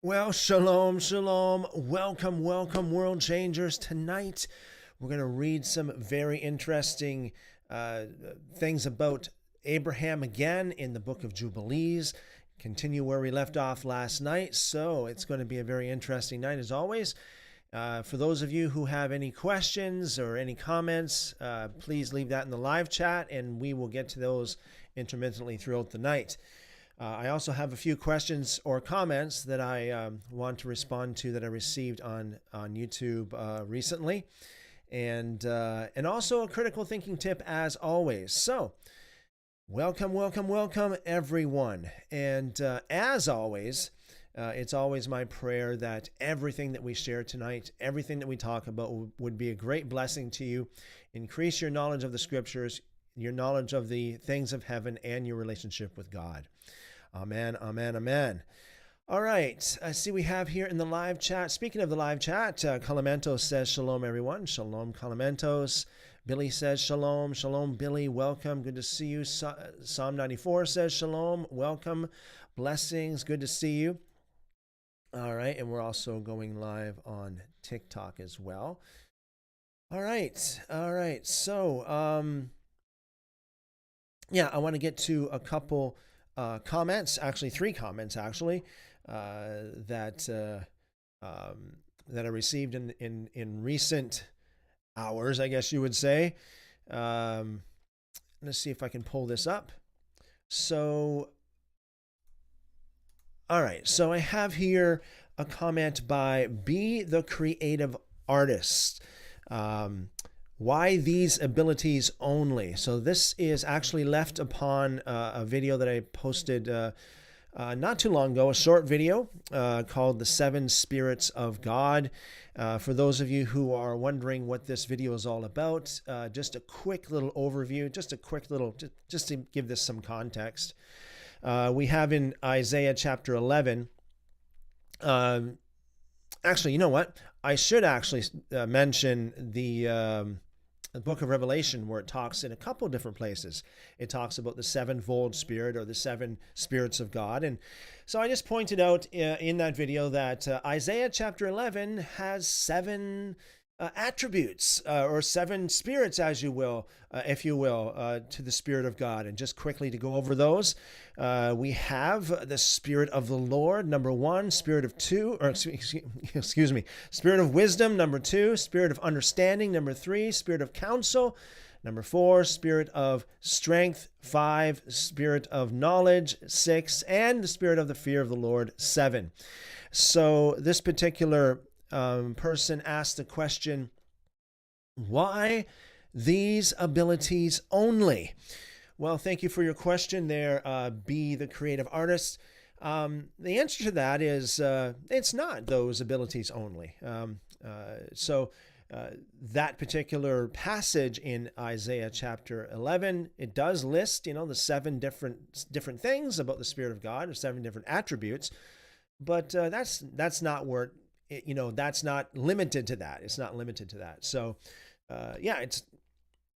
Well, shalom, shalom. Welcome, welcome, world changers. Tonight, we're going to read some very interesting things about Abraham again in the Book of Jubilees. Continue where we left off last night. So it's going to be a very interesting night as always. For those of you who have any questions or any comments, please leave that in the live chat and we will get to those intermittently throughout the night. I also have a few questions or comments that I want to respond to that I received on YouTube recently, and also a critical thinking tip as always. So, welcome, welcome, welcome, everyone. And as always, it's always my prayer that everything that we share tonight, everything that we talk about would be a great blessing to you, increase your knowledge of the scriptures, your knowledge of the things of heaven, and your relationship with God. Amen, amen, amen. All right, I see we have here in the live chat, speaking of the live chat, Calamentos says, shalom, everyone. Shalom, Calamentos. Billy says, shalom, shalom, Billy, welcome, good to see you. Psalm 94 says, shalom, welcome, blessings, good to see you. All right, and we're also going live on TikTok as well. All right, so, yeah, I want to get to a couple comments, actually 3 comments actually, that I received in recent hours, I guess you would say. Let's see if I can pull this up. So, all right, so I have here a comment by Be the Creative Artist. Why these abilities only? So this is actually left upon a video that I posted not too long ago, a short video called The 7 Spirits of God. For those of you who are wondering what this video is all about, just a quick little overview, just to give this some context. We have in Isaiah chapter 11, actually, you know what? I should actually mention the Book of Revelation, where it talks in a couple different places. It talks about the 7-fold spirit or the 7 spirits of God. And so I just pointed out in that video that Isaiah chapter 11 has 7 attributes or 7 spirits, as you will, if you will, to the Spirit of God. And just quickly to go over those, we have the Spirit of the Lord, number 1, Spirit of 2, or excuse me, Spirit of wisdom, number 2, Spirit of understanding, number 3, Spirit of counsel, number 4, Spirit of strength, 5, Spirit of knowledge, 6, and the Spirit of the fear of the Lord, 7. So this particular person asked the question, why these abilities only? Well, thank you for your question there, Be the Creative Artist. The answer to that is it's not those abilities only. So that particular passage in Isaiah chapter 11, it does list, the 7 different things about the Spirit of God, or 7 different attributes, but that's not where that's not limited to that. It's not limited to that. So, yeah,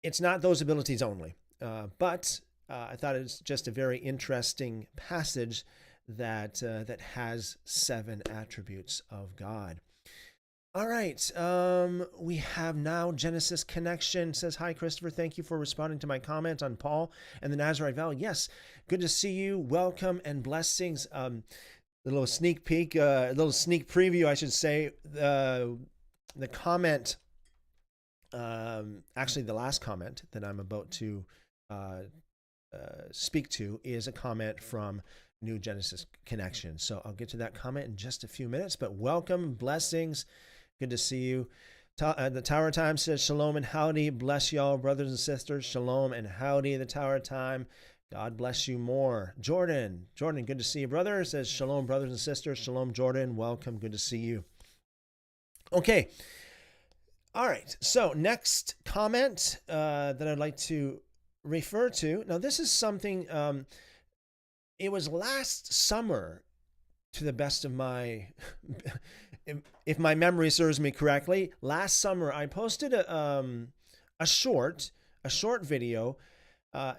it's not those abilities only. But I thought it was just a very interesting passage that has 7 attributes of God. All right, we have now Genesis Connection says, hi, Christopher. Thank you for responding to my comment on Paul and the Nazarite vow. Yes, good to see you. Welcome and blessings. A little sneak peek, a little sneak preview, I should say. The comment, actually the last comment that I'm about to speak to is a comment from New Genesis Connection. So I'll get to that comment in just a few minutes, but welcome, blessings, good to see you. The Tower Time says, shalom and howdy, bless y'all, brothers and sisters, shalom and howdy, the Tower Time. God bless you more. Jordan, good to see you, brother. Says, shalom, brothers and sisters. Shalom, Jordan. Welcome. Good to see you. Okay. All right. So next comment that I'd like to refer to. Now, this is something, it was last summer, to the best of my, if my memory serves me correctly, last summer I posted a short video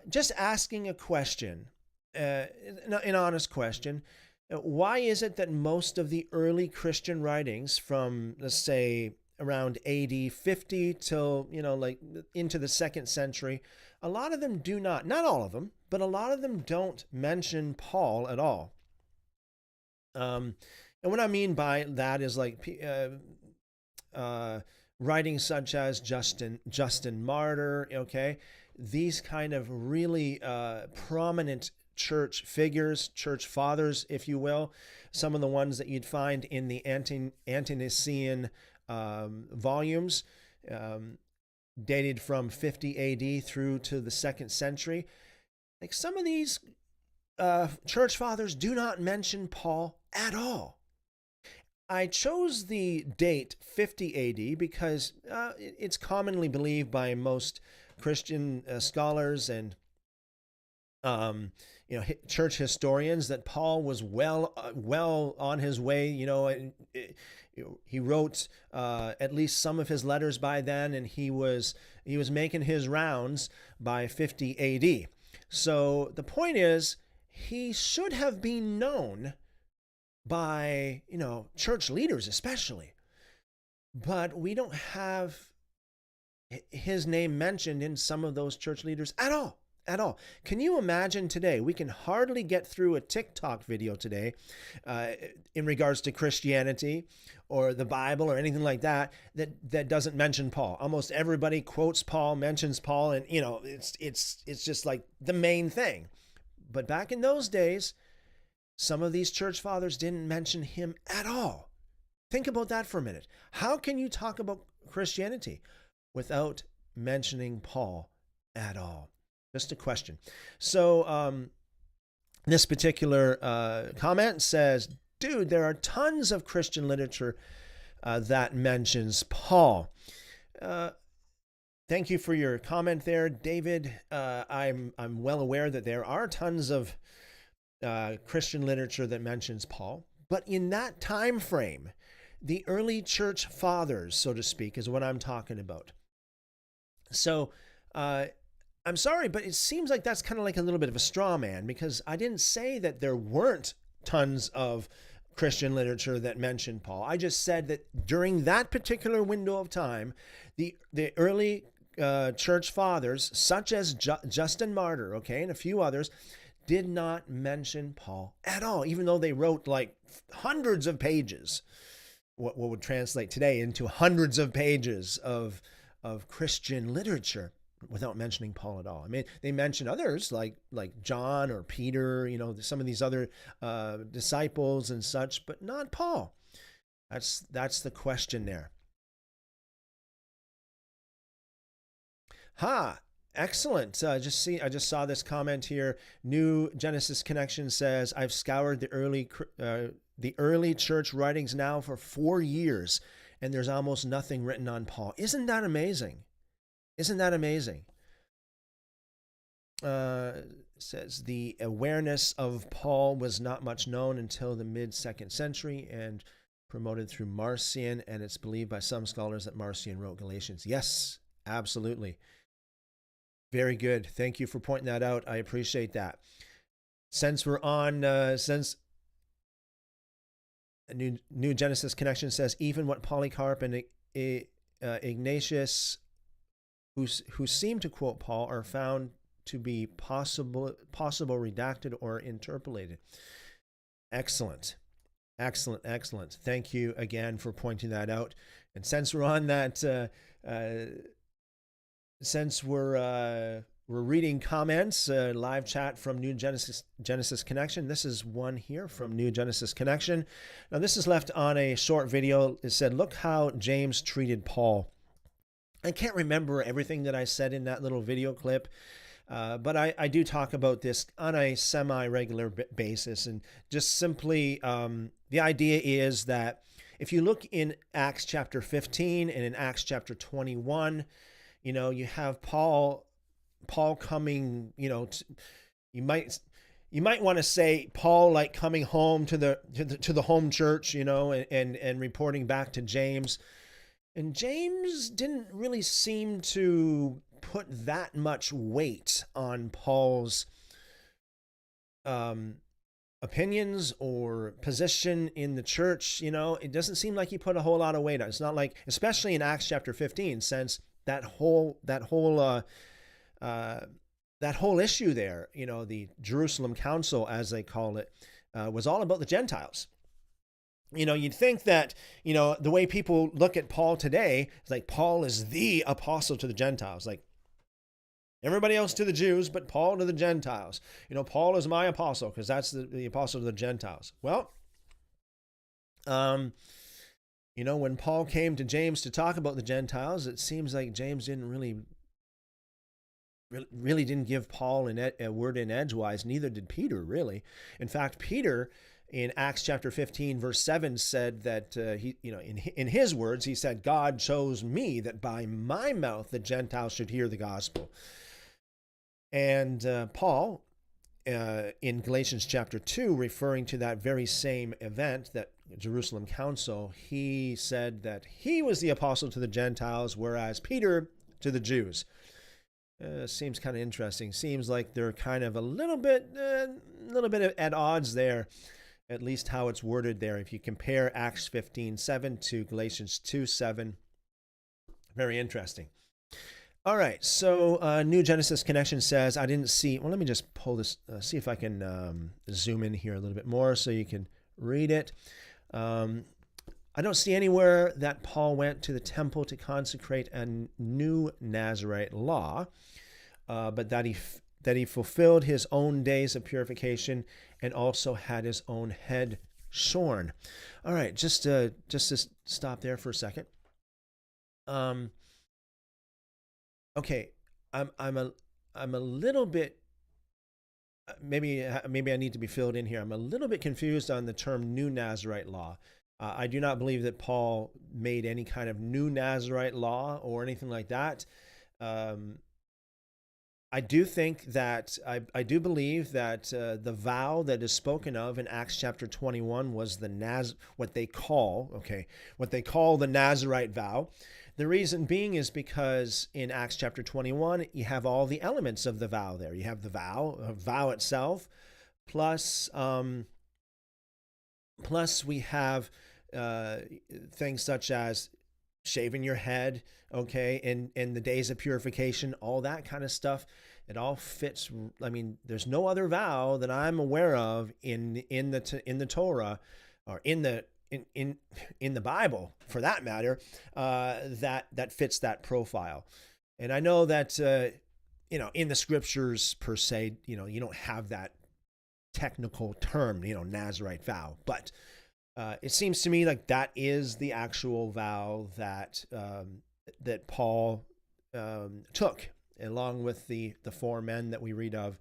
just asking a question, an honest question. Why is it that most of the early Christian writings from, let's say, around AD 50 till, like into the second century, a lot of them do not all of them, but a lot of them don't mention Paul at all. And what I mean by that is like writings such as Justin Martyr, okay, these kind of really prominent church figures, church fathers, if you will, some of the ones that you'd find in the Ante-Nicene volumes, dated from 50 AD through to the second century. Like some of these church fathers do not mention Paul at all. I chose the date 50 AD because it's commonly believed by most Christian scholars and church historians that Paul was well on his way. He wrote at least some of his letters by then, and he was making his rounds by 50 AD. So the point is, he should have been known by, church leaders especially. But we don't have his name mentioned in some of those church leaders at all. At all. Can you imagine today? We can hardly get through a TikTok video today in regards to Christianity or the Bible or anything like that doesn't mention Paul. Almost everybody quotes Paul, mentions Paul, and it's just like the main thing. But back in those days, some of these church fathers didn't mention him at all. Think about that for a minute. How can you talk about Christianity without mentioning Paul at all? Just a question. So this particular comment says, dude, there are tons of Christian literature that mentions Paul. Thank you for your comment there, David. I'm well aware that there are tons of Christian literature that mentions Paul, but in that time frame, the early church fathers, so to speak, is what I'm talking about. So I'm sorry, but it seems like that's kind of like a little bit of a straw man, because I didn't say that there weren't tons of Christian literature that mentioned Paul. I just said that during that particular window of time, the early church fathers, such as Justin Martyr, okay, and a few others, did not mention Paul at all, even though they wrote like hundreds of pages, what would translate today into hundreds of pages of Christian literature, without mentioning Paul at all. I mean, they mention others like John or Peter, some of these other disciples and such, but not Paul. That's the question there. Excellent. I just saw this comment here. New Genesis Connection says, I've scoured the early church writings now for 4 years, and there's almost nothing written on Paul. Isn't that amazing? Isn't that amazing? Says the awareness of Paul was not much known until the mid-2nd century and promoted through Marcion, and it's believed by some scholars that Marcion wrote Galatians. Yes, absolutely. Very good. Thank you for pointing that out. I appreciate that. Since we're on, since a New Genesis Connection says, even what Polycarp and Ignatius, who seem to quote Paul, are found to be possible redacted or interpolated. Excellent. Excellent. Thank you again for pointing that out. And since we're on that, since we're reading comments, live chat from New Genesis Connection. This is one here from New Genesis Connection. Now, this is left on a short video. It said, look how James treated Paul. I can't remember everything that I said in that little video clip, but I do talk about this on a semi-regular basis. And just simply, the idea is that if you look in Acts chapter 15 and in Acts chapter 21, you have Paul coming, you might want to say Paul like coming home to the home church, and reporting back to James. And James didn't really seem to put that much weight on Paul's opinions or position in the church, it doesn't seem like he put a whole lot of weight on it. It's not like, especially in Acts chapter 15, since that whole issue there, the Jerusalem Council, as they call it, was all about the Gentiles. You'd think that, the way people look at Paul today, it's like Paul is the apostle to the Gentiles. Like, everybody else to the Jews, but Paul to the Gentiles. Paul is my apostle because that's the apostle to the Gentiles. Well, when Paul came to James to talk about the Gentiles, it seems like James didn't really didn't give Paul a word in edgewise. Neither did Peter, really. In fact, Peter, in Acts chapter 15, verse 7, said that in his words, he said, God chose me that by my mouth the Gentiles should hear the gospel. And Paul, in Galatians chapter 2, referring to that very same event, that Jerusalem Council, he said that he was the apostle to the Gentiles, whereas Peter to the Jews. Seems kind of interesting. Seems like they're kind of a little bit at odds there, at least how it's worded there. If you compare Acts 15:7 to Galatians 2:7, very interesting. All right, so New Genesis Connection says, I didn't see, well, let me just pull this, see if I can zoom in here a little bit more so you can read it. I don't see anywhere that Paul went to the temple to consecrate a new Nazirite law, but that he fulfilled his own days of purification and also had his own head shorn. All right, just to stop there for a second. Okay, I'm a little bit, maybe I need to be filled in here. I'm a little bit confused on the term new Nazirite law. I do not believe that Paul made any kind of new Nazirite law or anything like that. I do think that, I do believe that the vow that is spoken of in Acts chapter 21 was what they call the Nazirite vow. The reason being is because in Acts chapter 21, you have all the elements of the vow there. You have the vow itself, plus we have things such as shaving your head, okay, and the days of purification, all that kind of stuff. It all fits. I mean, there's no other vow that I'm aware of in the Torah or in the Bible, for that matter, that fits that profile. And I know that in the scriptures per se, you don't have that technical term, Nazirite vow, but it seems to me like that is the actual vow that Paul took, along with the four men that we read of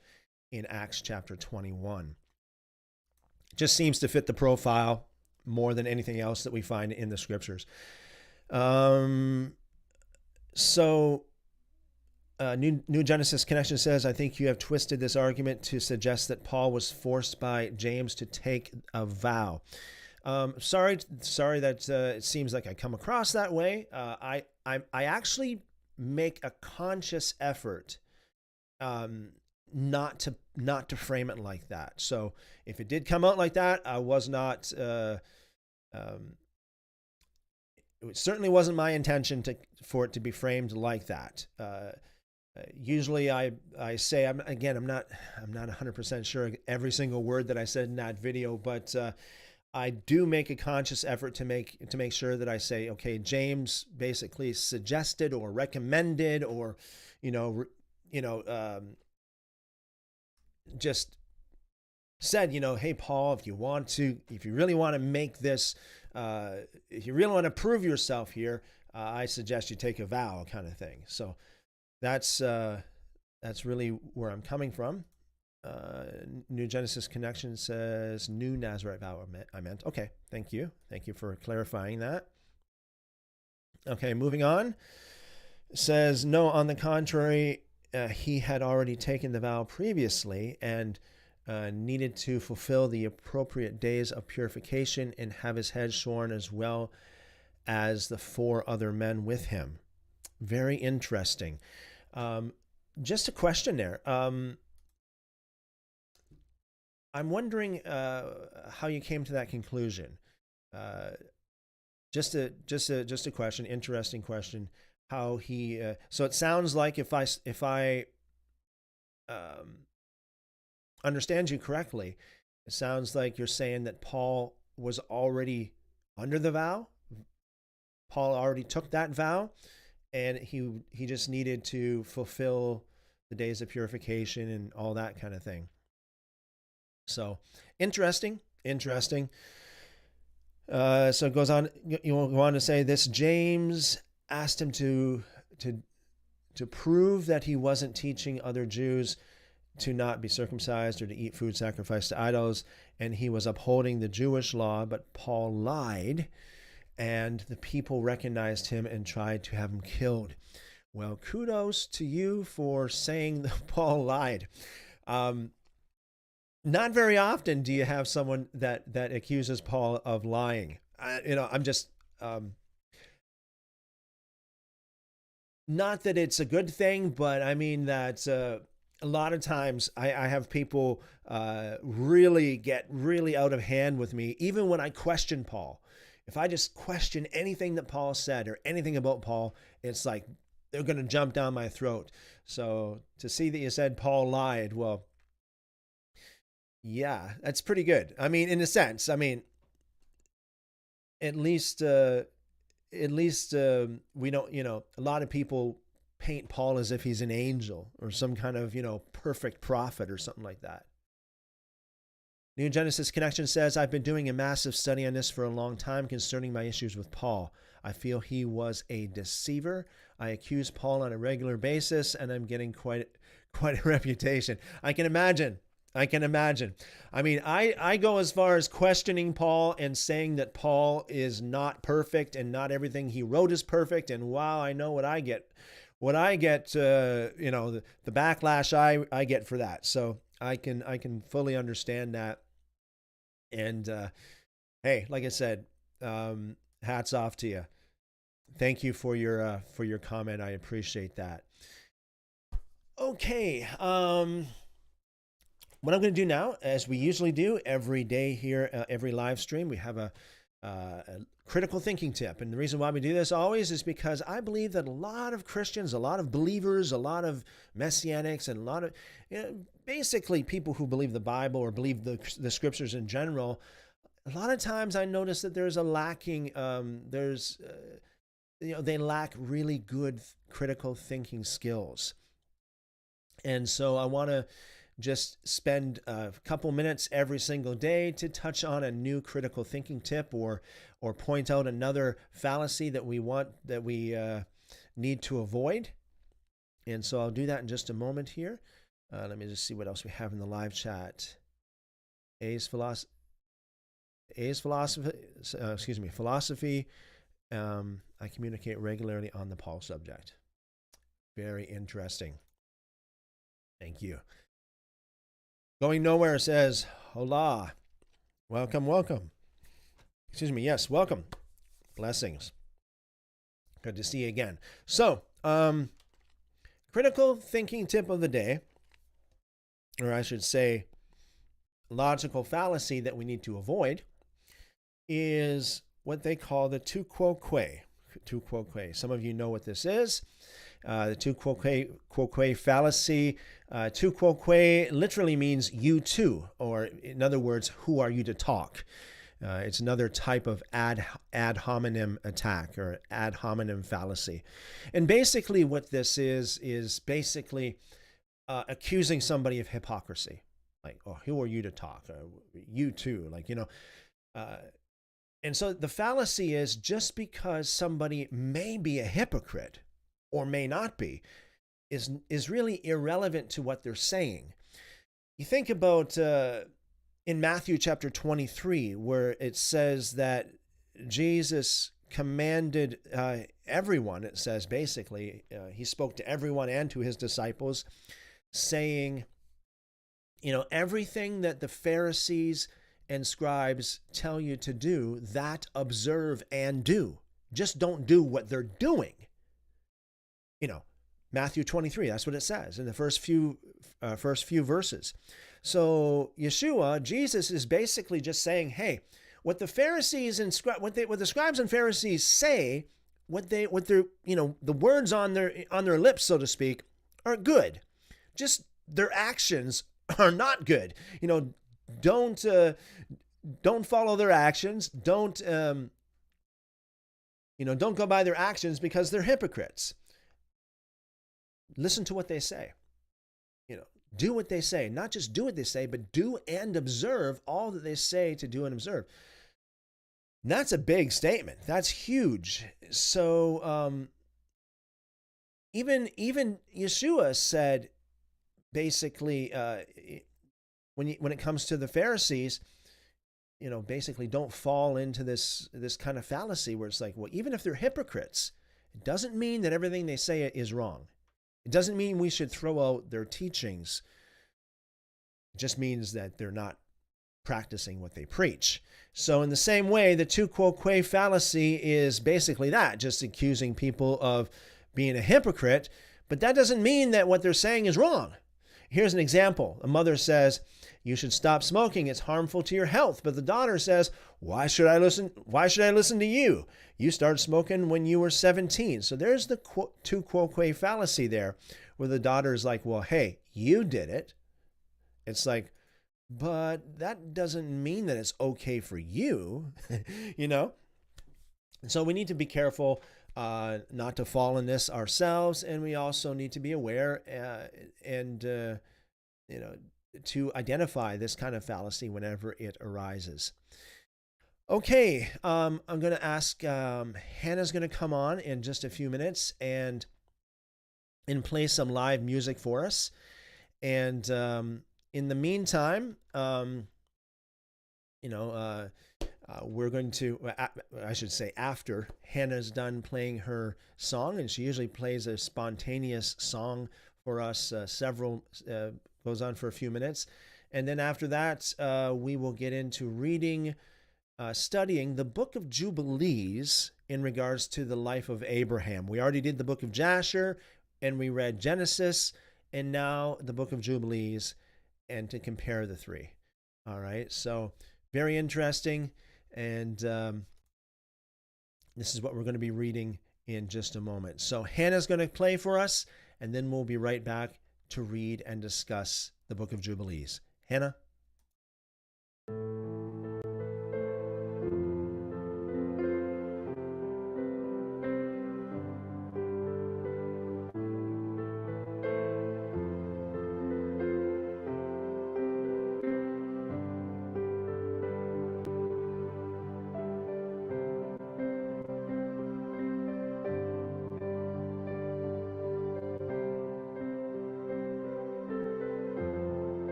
in Acts chapter 21. It just seems to fit the profile more than anything else that we find in the scriptures. New Genesis Connection says, I think you have twisted this argument to suggest that Paul was forced by James to take a vow. Sorry that it seems like I come across that way. I actually make a conscious effort not to frame it like that. So if it did come out like that, I was not. It certainly wasn't my intention for it to be framed like that. Usually I say, I'm not 100% sure every single word that I said in that video, but I do make a conscious effort to make sure that I say, okay, James basically suggested or recommended or, just said, hey, Paul, if you really want to make this, if you really want to prove yourself here, I suggest you take a vow, kind of thing. So that's really where I'm coming from. New Genesis Connection says new Nazirite vow. I meant. Okay, thank you for clarifying that. Okay, moving on. It says no. On the contrary, he had already taken the vow previously and needed to fulfill the appropriate days of purification and have his head shorn, as well as the four other men with him. Very interesting. Just a question there. I'm wondering how you came to that conclusion. Uh, just a question, interesting question. How he so it sounds like if I um, understand you correctly, it sounds like you're saying that Paul was already under the vow. Paul already took that vow, and he just needed to fulfill the days of purification and all that kind of thing. So interesting, interesting. So it goes on. You will go on to say this. James asked him to to prove that he wasn't teaching other Jews to not be circumcised or to eat food sacrificed to idols, and he was upholding the Jewish law. But Paul lied, and the people recognized him and tried to have him killed. Well, kudos to you for saying that Paul lied. Um, Not very often do you have someone that accuses Paul of lying. I'm just not that it's a good thing, but I mean that a lot of times I have people really get really out of hand with me, even when I question Paul. If I just question anything that Paul said or anything about Paul, it's like they're going to jump down my throat. So to see that you said Paul lied, well, yeah, that's pretty good. I mean, in a sense, I mean, at least, we don't, a lot of people paint Paul as if he's an angel or some kind of, perfect prophet or something like that. New Genesis Connection says, I've been doing a massive study on this for a long time concerning my issues with Paul. I feel he was a deceiver. I accuse Paul on a regular basis, and I'm getting quite a reputation. I can imagine. I mean, I go as far as questioning Paul and saying that Paul is not perfect and not everything he wrote is perfect. And wow, I know what I get. The backlash I get for that. So I can fully understand that. And hey, like I said, hats off to you. Thank you for your comment. I appreciate that. Okay. What I'm going to do now, as we usually do every day here, every live stream, we have a critical thinking tip. And the reason why we do this always is because I believe that a lot of Christians, a lot of believers, a lot of messianics, and a lot of basically people who believe the Bible or believe the scriptures in general, a lot of times I notice that there's a lacking, they lack really good critical thinking skills. And so I want to just spend a couple minutes every single day to touch on a new critical thinking tip or point out another fallacy that we need to avoid. And so I'll do that in just a moment here. Let me just see what else we have in the live chat. Philosophy. I communicate regularly on the Paul subject. Very interesting. Thank you. Going Nowhere says, hola, welcome. Excuse me, yes, welcome. Blessings. Good to see you again. So, critical thinking tip of the day, or I should say, logical fallacy that we need to avoid, is what they call the tu quoque. Tu quoque. Some of you know what this is. The tu quoque fallacy. Tu quoque literally means you too, or in other words, who are you to talk? It's another type of ad hominem attack or ad hominem fallacy. And basically what this is basically accusing somebody of hypocrisy. Like, oh, who are you to talk? You too, and so the fallacy is just because somebody may be a hypocrite or may not be, is really irrelevant to what they're saying. You think about in Matthew chapter 23, where it says that Jesus commanded everyone, it says basically, he spoke to everyone and to his disciples, saying, everything that the Pharisees and scribes tell you to do, that observe and do. Just don't do what they're doing. Matthew 23, that's what it says in the first few verses. So Yeshua, Jesus, is basically just saying, hey, what the Pharisees and what the scribes and Pharisees say, what their the words on their lips, so to speak, are good. Just their actions are not good. Don't don't follow their actions. Don't go by their actions because they're hypocrites. Listen to what they say. Do what they say. Not just do what they say, but do and observe all that they say to do and observe. And that's a big statement. That's huge. So even Yeshua said, basically, when it comes to the Pharisees, basically don't fall into this kind of fallacy where it's like, well, even if they're hypocrites, it doesn't mean that everything they say is wrong. It doesn't mean we should throw out their teachings. It just means that they're not practicing what they preach. So in the same way, the tu quoque fallacy is basically that, just accusing people of being a hypocrite, but that doesn't mean that what they're saying is wrong. Here's an example. A mother says, you should stop smoking. It's harmful to your health. But the daughter says, why should I listen to you? You started smoking when you were 17. So there's the tu quoque fallacy there, where the daughter is like, well, hey, you did it. It's like, but that doesn't mean that it's okay for you, And so we need to be careful not to fall in this ourselves, and we also need to be aware and to identify this kind of fallacy whenever it arises. Okay, I'm going to ask, Hannah's going to come on in just a few minutes and play some live music for us. And in the meantime, we're going to, I should say, after Hannah's done playing her song, and she usually plays a spontaneous song for us, goes on for a few minutes. And then after that, we will get into studying the Book of Jubilees in regards to the life of Abraham. We already did the Book of Jasher, and we read Genesis, and now the Book of Jubilees, and to compare the three. All right, so very interesting, and this is what we're going to be reading in just a moment. So Hannah's going to play for us, and then we'll be right back to read and discuss the Book of Jubilees. Hannah?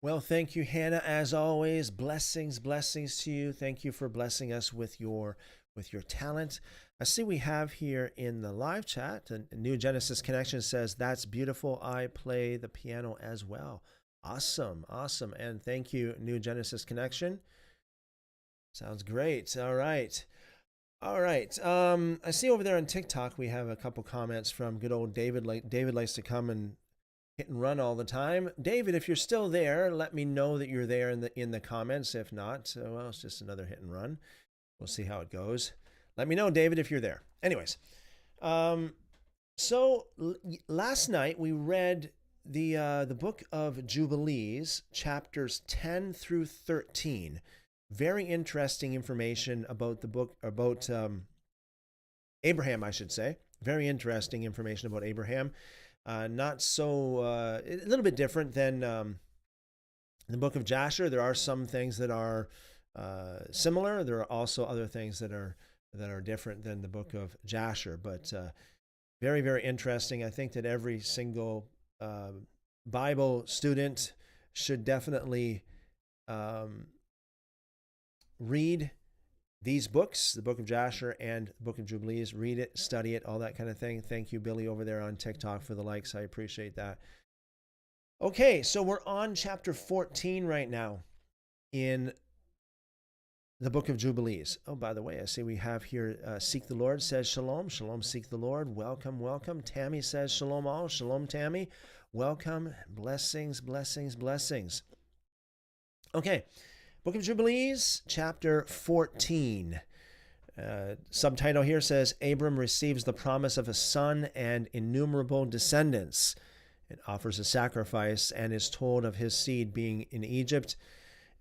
Well, thank you, Hannah, as always. Blessings, blessings to you. Thank you for blessing us with your talent. I see we have here in the live chat, a New Genesis Connection says, "That's beautiful. I play the piano as well." Awesome, awesome. And thank you, New Genesis Connection. Sounds great. All right. All right. I see over there on TikTok we have a couple comments from good old David. Like David likes to come and hit and run all the time. David, if you're still there, let me know that you're there in the comments. If not, well, it's just another hit and run. We'll see how it goes. Let me know, David, if you're there. Anyways, so last night we read the Book of Jubilees, chapters 10 through 13. Very interesting information about the book, about Abraham, I should say. Very interesting information about Abraham. Not so, a little bit different than the Book of Jasher. There are some things that are similar. There are also other things that are different than the Book of Jasher. But very, very interesting. I think that every single Bible student should definitely read these books, the Book of Jasher and the Book of Jubilees. Read it, study it, all that kind of thing. Thank you, Billy, over there on TikTok for the likes. I appreciate that. Okay, so we're on chapter 14 right now in the Book of Jubilees. Oh, by the way, I see we have here, Seek the Lord says shalom. Shalom, seek the Lord. Welcome, welcome. Tammy says shalom all. Shalom, Tammy. Welcome. Blessings, blessings, blessings. Okay. Book of Jubilees, chapter 14. Subtitle here says, Abram receives the promise of a son and innumerable descendants. It offers a sacrifice and is told of his seed being in Egypt.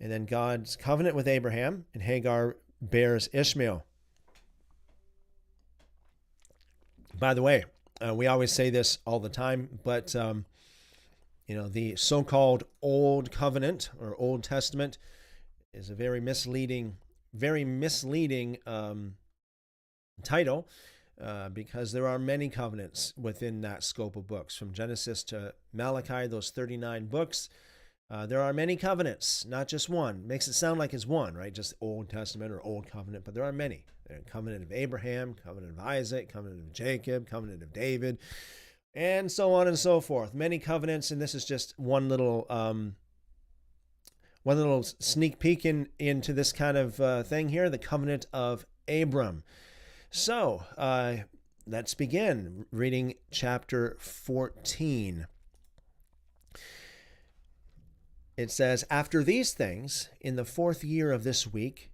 And then God's covenant with Abraham, and Hagar bears Ishmael. By the way, we always say this all the time, but the so-called Old Covenant or Old Testament is a very misleading title because there are many covenants within that scope of books. From Genesis to Malachi, those 39 books, there are many covenants, not just one. Makes it sound like it's one, right? Just Old Testament or Old Covenant, but there are many. Covenant of Abraham, covenant of Isaac, covenant of Jacob, covenant of David, and so on and so forth. Many covenants, and this is just one little sneak peek into this kind of thing here, the covenant of Abram. So let's begin reading chapter 14. It says, After these things, in the 4th year of this week,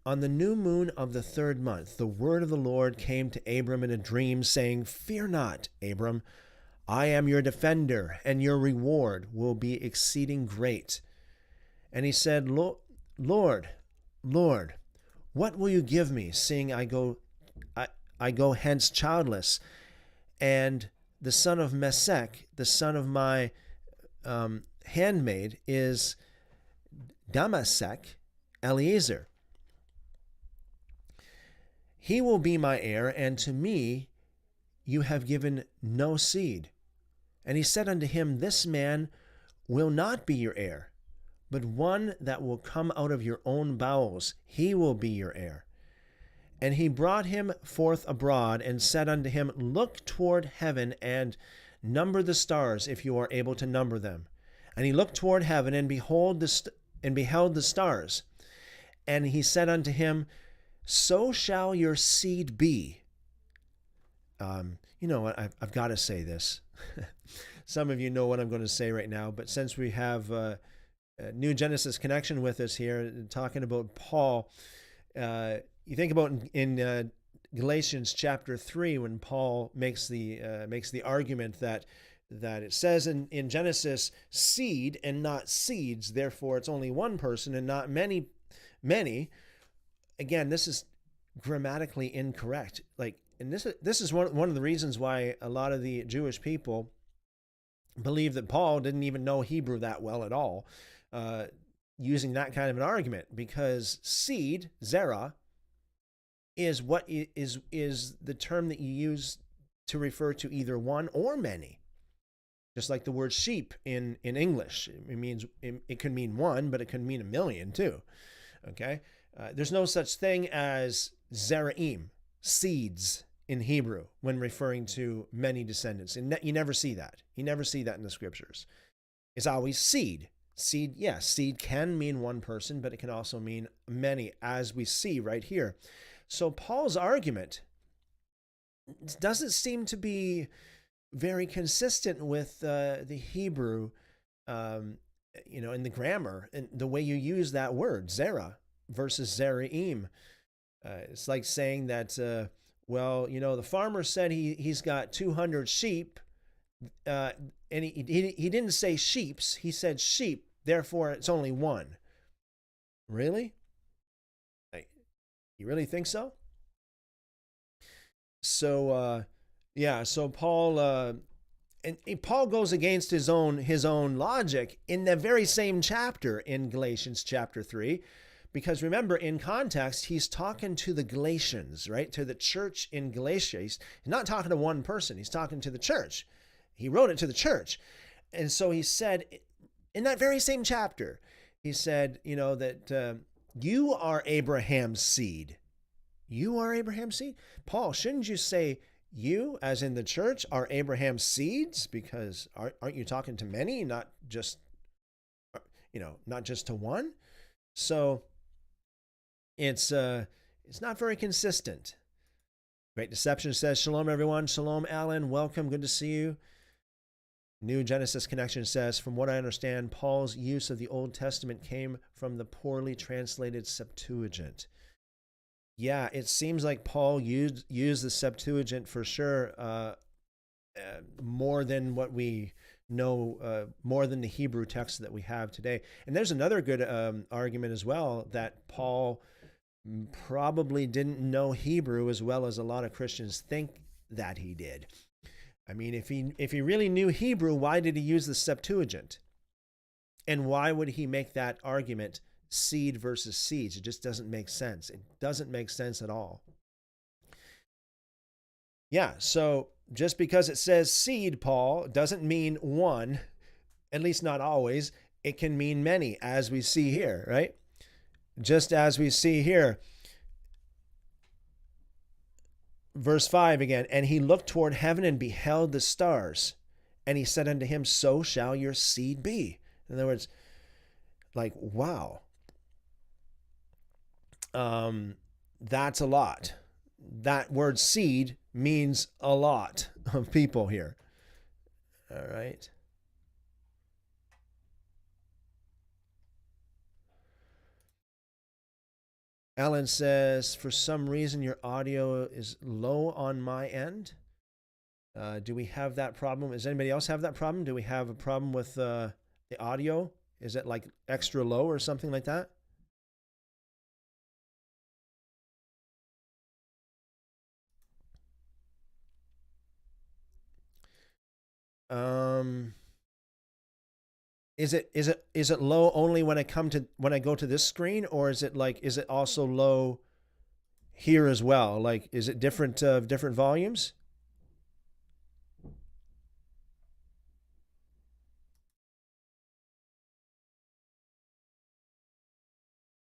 on the new moon of the 3rd month, the word of the Lord came to Abram in a dream, saying, Fear not, Abram, I am your defender, and your reward will be exceeding great. And he said, Lord, what will you give me, seeing I go hence childless? And the son of Mesech, the son of my handmaid, is Damasek, Eliezer. He will be my heir, and to me you have given no seed. And he said unto him, This man will not be your heir, but one that will come out of your own bowels, he will be your heir. And he brought him forth abroad, and said unto him, Look toward heaven, and number the stars, if you are able to number them. And he looked toward heaven, and beheld the stars. And he said unto him, So shall your seed be. You know what? I've got to say this. Some of you know what I'm going to say right now, but since we have New Genesis Connection with us here, talking about Paul. You think about in Galatians chapter 3, when Paul makes the argument that it says in Genesis, seed and not seeds, therefore it's only one person and not many. Again, this is grammatically incorrect. And this is one of the reasons why a lot of the Jewish people believe that Paul didn't even know Hebrew that well at all. Using that kind of an argument, because seed, zera, is what is the term that you use to refer to either one or many. Just like the word sheep in English. It can mean one, but it can mean a million too. Okay? There's no such thing as zeraim, seeds in Hebrew, when referring to many descendants. And you never see that. You never see that in the scriptures. It's always seed. Seed, yes, seed can mean one person, but it can also mean many, as we see right here. So Paul's argument doesn't seem to be very consistent with the Hebrew, in the grammar and the way you use that word, zera versus zeraim. It's like saying that, the farmer said he's got 200 sheep, and he didn't say sheeps, he said sheep, therefore it's only one. Really? You really think so? So, so Paul, and Paul goes against his own logic in the very same chapter in Galatians chapter 3. Because remember, in context, he's talking to the Galatians, right? To the church in Galatia. He's not talking to one person. He's talking to the church. He wrote it to the church. And so he said, in that very same chapter, he said, that you are Abraham's seed. You are Abraham's seed? Paul, shouldn't you say you, as in the church, are Abraham's seeds? Because aren't you talking to many, not just to one? So it's not very consistent. Great Deception says, Shalom, everyone. Shalom, Alan. Welcome. Good to see you. New Genesis Connection says, from what I understand, Paul's use of the Old Testament came from the poorly translated Septuagint. Yeah, it seems like Paul used the Septuagint for sure, more than what we know, more than the Hebrew text that we have today. And there's another good argument as well, that Paul probably didn't know Hebrew as well as a lot of Christians think that he did. I mean, if he really knew Hebrew, why did he use the Septuagint? And why would he make that argument, seed versus seeds? It just doesn't make sense. It doesn't make sense at all. Yeah, so just because it says seed, Paul, doesn't mean one, at least not always. It can mean many, as we see here, right? Just as we see here. Verse 5 again, and he looked toward heaven and beheld the stars, and he said unto him, so shall your seed be. In other words, like, wow. That's a lot. That word seed means a lot of people here. All right. Alan says, for some reason your audio is low on my end. Do we have that problem? Does anybody else have that problem? Do we have a problem with the audio? Is it like extra low or something like that? Is it low only when I go to this screen, or is it also low here as well? Like, is it different volumes?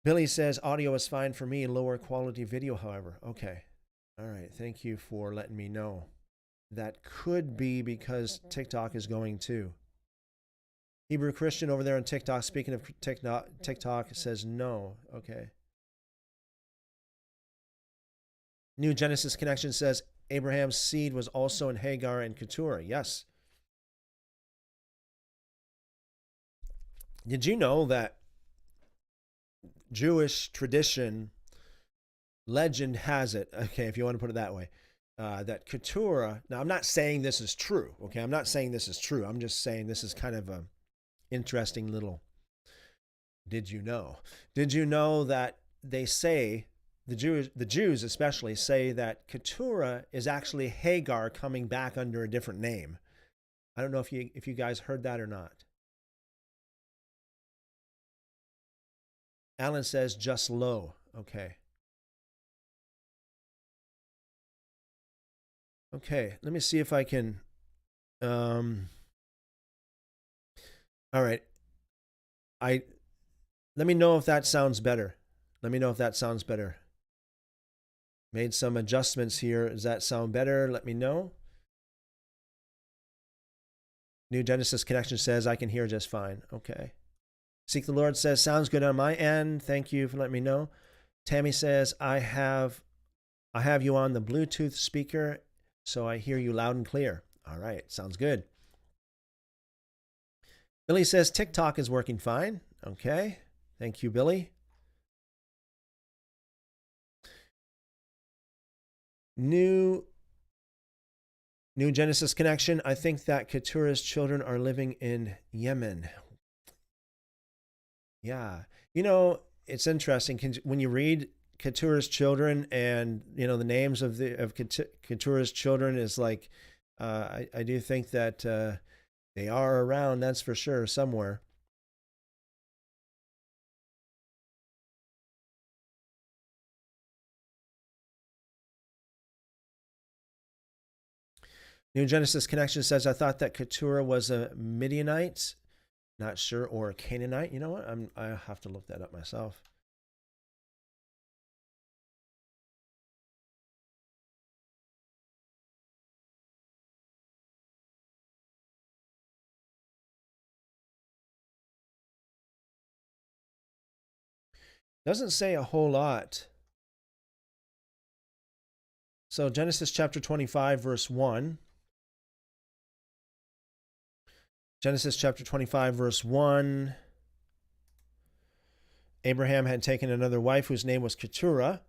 Billy says audio is fine for me, lower quality video, however. Okay. All right. Thank you for letting me know. That could be because TikTok is going too. Hebrew Christian over there on TikTok, speaking of TikTok, says no. Okay. New Genesis Connection says Abraham's seed was also in Hagar and Keturah. Yes. Did you know that Jewish tradition, legend has it, okay, if you want to put it that way, that Keturah, now I'm not saying this is true, okay? I'm not saying this is true. I'm just saying this is kind of a interesting little, did you know? Did you know that they say, the Jews especially say that Keturah is actually Hagar coming back under a different name? I don't know if you guys heard that or not. Alan says just low. Okay. Okay, let me see if I can All right. I Let me know if that sounds better. Let me know if that sounds better. Made some adjustments here. Does that sound better? Let me know. New Genesis Connection says I can hear just fine. Okay. Seek the Lord says sounds good on my end. Thank you for letting me know. Tammy says I have you on the Bluetooth speaker, so I hear you loud and clear. All right, sounds good. Billy says TikTok is working fine. Okay. Thank you, Billy. New Genesis Connection. I think that Keturah's children are living in Yemen. Yeah. It's interesting when you read Keturah's children, and the names of Keturah's children is like, I do think that they are around, that's for sure, somewhere. New Genesis Connection says, I thought that Keturah was a Midianite, not sure, or a Canaanite. You know what? I have to look that up myself. Doesn't say a whole lot. So Genesis chapter 25, verse 1. Genesis chapter 25, verse 1. Abraham had taken another wife whose name was Keturah.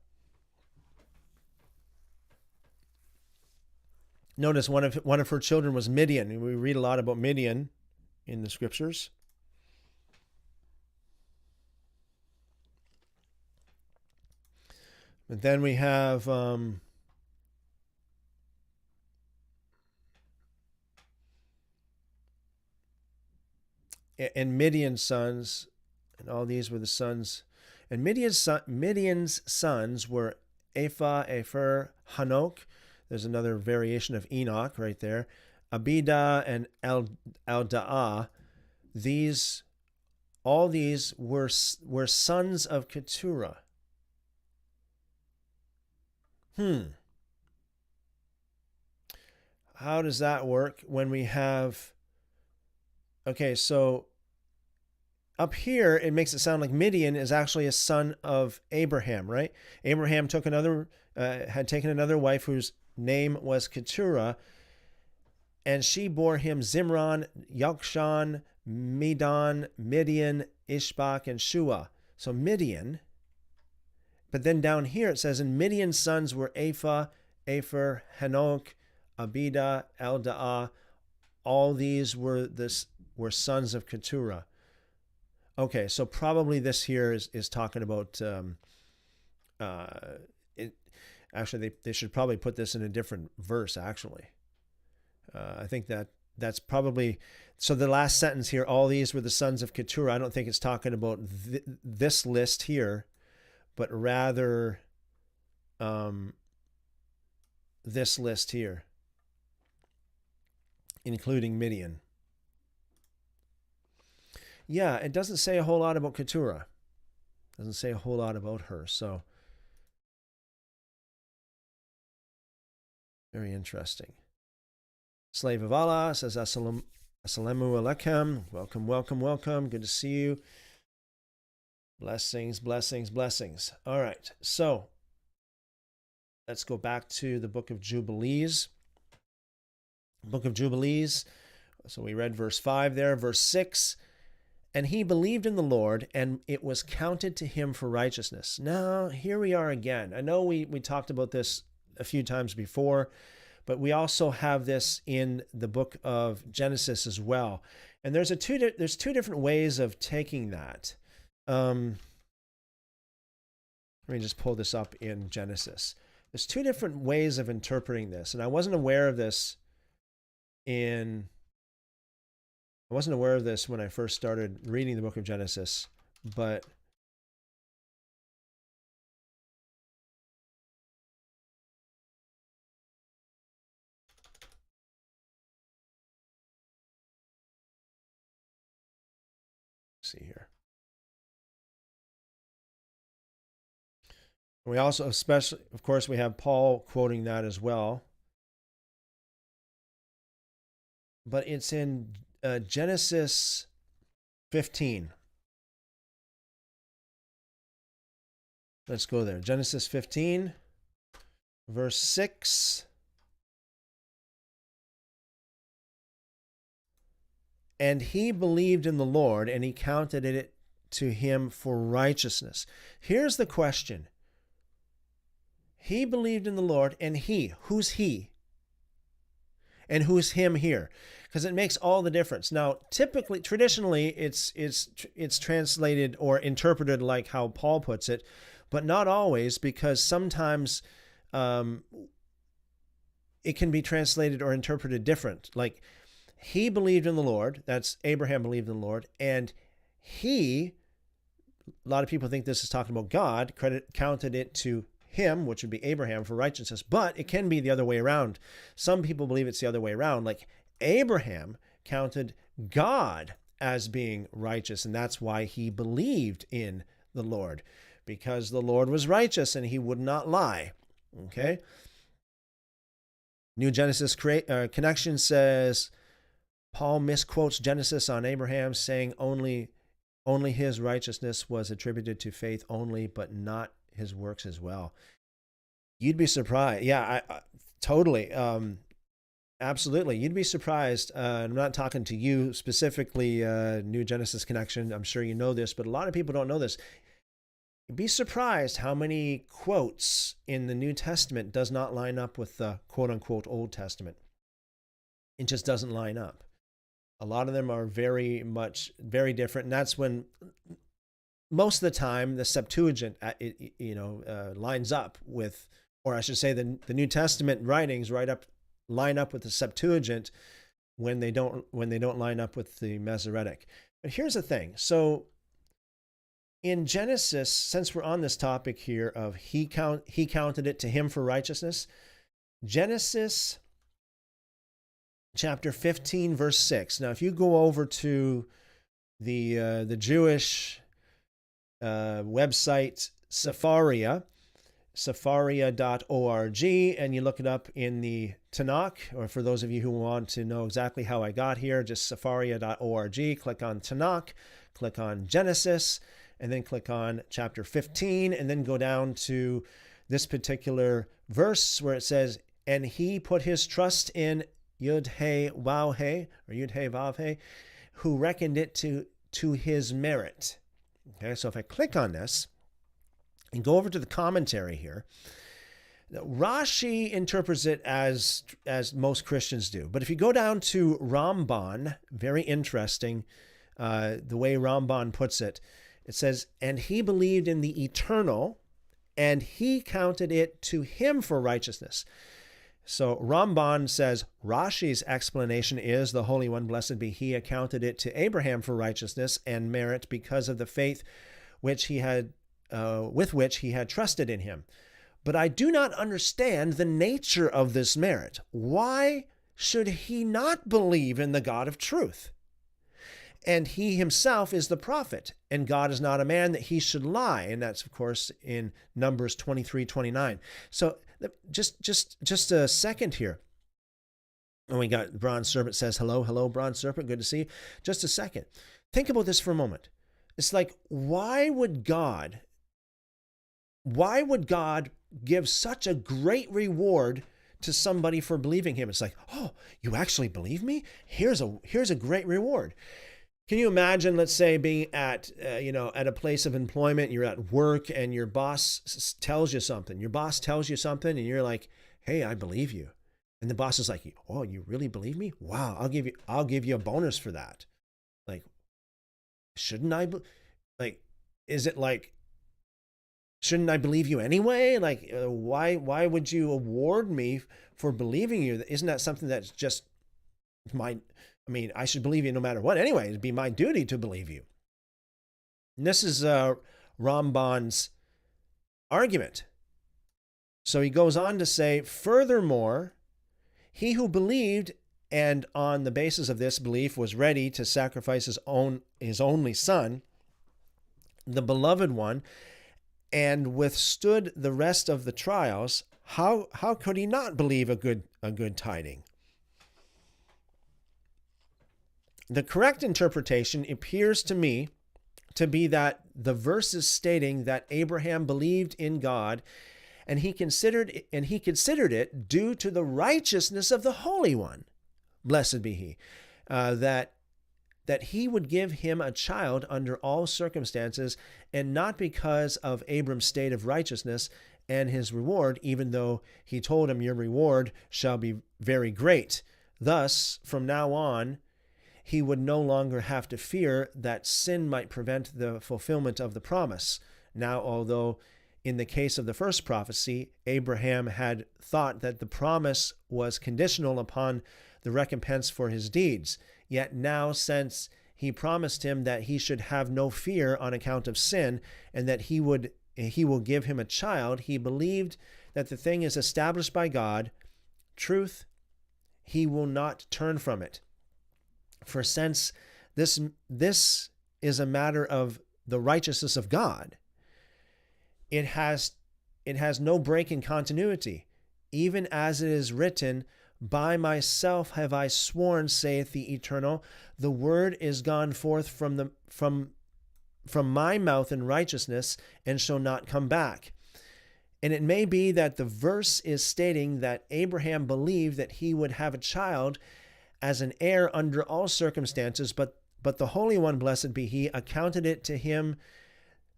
Notice one of her children was Midian. We read a lot about Midian in the scriptures. But then we have and Midian's sons, and all these were the sons. And Midian's sons were Ephah, Epher, Hanok. There's another variation of Enoch right there. Abida and Eldaah. All these were sons of Keturah. How does that work when we have... Okay, so up here, it makes it sound like Midian is actually a son of Abraham, right? Abraham had taken another wife whose name was Keturah, and she bore him Zimran, Yokshan, Medan, Midian, Ishbak, and Shua. So Midian. But then down here it says, and Midian's sons were Ephah, Epher, Hanok, Abida, Eldaah. All these were sons of Keturah. Okay, so probably this here is talking about actually they should probably put this in a different verse, actually. I think that's probably... So the last sentence here, all these were the sons of Keturah. I don't think it's talking about this list here, but rather this list here, including Midian. Yeah, it doesn't say a whole lot about Keturah. It doesn't say a whole lot about her, so very interesting. Slave of Allah says, Assalamu alaikum. Welcome, welcome, welcome. Good to see you. Blessings, blessings, blessings. All right, so let's go back to the Book of Jubilees. Book of Jubilees. So we read verse 5 there. Verse 6. And he believed in the Lord, and it was counted to him for righteousness. Now, here we are again. I know we talked about this a few times before, but we also have this in the book of Genesis as well. And there's two different ways of taking that. Let me just pull this up in Genesis. There's two different ways of interpreting this, and I wasn't aware of this when I first started reading the book of Genesis, but see here. We also, especially, of course, we have Paul quoting that as well. But it's in Genesis 15. Let's go there. Genesis 15, verse 6. And he believed in the Lord, and he counted it to him for righteousness. Here's the question. He believed in the Lord, and he, who's he? And who's him here? Because it makes all the difference. Now, typically, traditionally, it's translated or interpreted like how Paul puts it, but not always, because sometimes it can be translated or interpreted different. Like, he believed in the Lord. That's Abraham believed in the Lord, and he, a lot of people think this is talking about God, counted it to him, which would be Abraham, for righteousness, but it can be the other way around. Some people believe it's the other way around. Like, Abraham counted God as being righteous, and that's why he believed in the Lord, because the Lord was righteous and he would not lie. Okay? New Genesis Connection says, Paul misquotes Genesis on Abraham, saying only his righteousness was attributed to faith only, but not his works as well. You'd be surprised. Yeah, I totally. Absolutely. You'd be surprised. I'm not talking to you specifically, New Genesis Connection. I'm sure you know this, but a lot of people don't know this. You'd be surprised how many quotes in the New Testament does not line up with the quote-unquote Old Testament. It just doesn't line up. A lot of them are very different, and that's when most of the time the Septuagint, lines up with, or I should say, the New Testament writings line up with the Septuagint when they don't line up with the Masoretic. But here's the thing. So in Genesis, since we're on this topic here of he counted it to him for righteousness, Genesis chapter 15, verse 6. Now, if you go over to the Jewish website Sepharia.org, and you look it up in the Tanakh, or for those of you who want to know exactly how I got here, just Sepharia.org, click on Tanakh, click on Genesis, and then click on chapter 15, and then go down to this particular verse where it says, and he put his trust in Yud-He-Waw-He, or Yud-He-Vav-He, who reckoned it to his merit. Okay, so if I click on this and go over to the commentary here, Rashi interprets it as most Christians do. But if you go down to Ramban, very interesting, the way Ramban puts it, it says, and he believed in the eternal, and he counted it to him for righteousness. So Ramban says Rashi's explanation is the Holy One, blessed be he, accounted it to Abraham for righteousness and merit because of the faith with which he had trusted in him. But I do not understand the nature of this merit. Why should he not believe in the God of truth? And he himself is the prophet, and God is not a man that he should lie. And that's, of course, in Numbers 23:29. So just a second here. And we got Bronze Serpent says, hello, Bronze Serpent, good to see you. Just a second. Think about this for a moment. It's like, why would God give such a great reward to somebody for believing him? It's like, oh, you actually believe me? Here's a great reward. Can you imagine, let's say, being at a place of employment, you're at work, and your boss tells you something. Your boss tells you something, and you're like, "Hey, I believe you." And the boss is like, "Oh, you really believe me? Wow, I'll give you a bonus for that." Like, shouldn't I? Is it like, shouldn't I believe you anyway? Like, why would you award me for believing you? Isn't that something that's just I should believe you no matter what. Anyway, it'd be my duty to believe you. And this is Ramban's argument. So he goes on to say, furthermore, he who believed and on the basis of this belief was ready to sacrifice his only son, the beloved one, and withstood the rest of the trials, how could he not believe a good tiding? The correct interpretation appears to me to be that the verse is stating that Abraham believed in God, and he considered it due to the righteousness of the Holy One, blessed be he, that he would give him a child under all circumstances, and not because of Abram's state of righteousness and his reward, even though he told him, your reward shall be very great. Thus, from now on, he would no longer have to fear that sin might prevent the fulfillment of the promise. Now, although in the case of the first prophecy, Abraham had thought that the promise was conditional upon the recompense for his deeds, yet now, since he promised him that he should have no fear on account of sin, and that he will give him a child, he believed that the thing is established by God, truth, he will not turn from it. For since this is a matter of the righteousness of God, it has no break in continuity, even as it is written, by myself have I sworn, saith the Eternal, the word is gone forth from my mouth in righteousness, and shall not come back. And it may be that the verse is stating that Abraham believed that he would have a child as an heir under all circumstances, but the Holy One, blessed be he, accounted it to him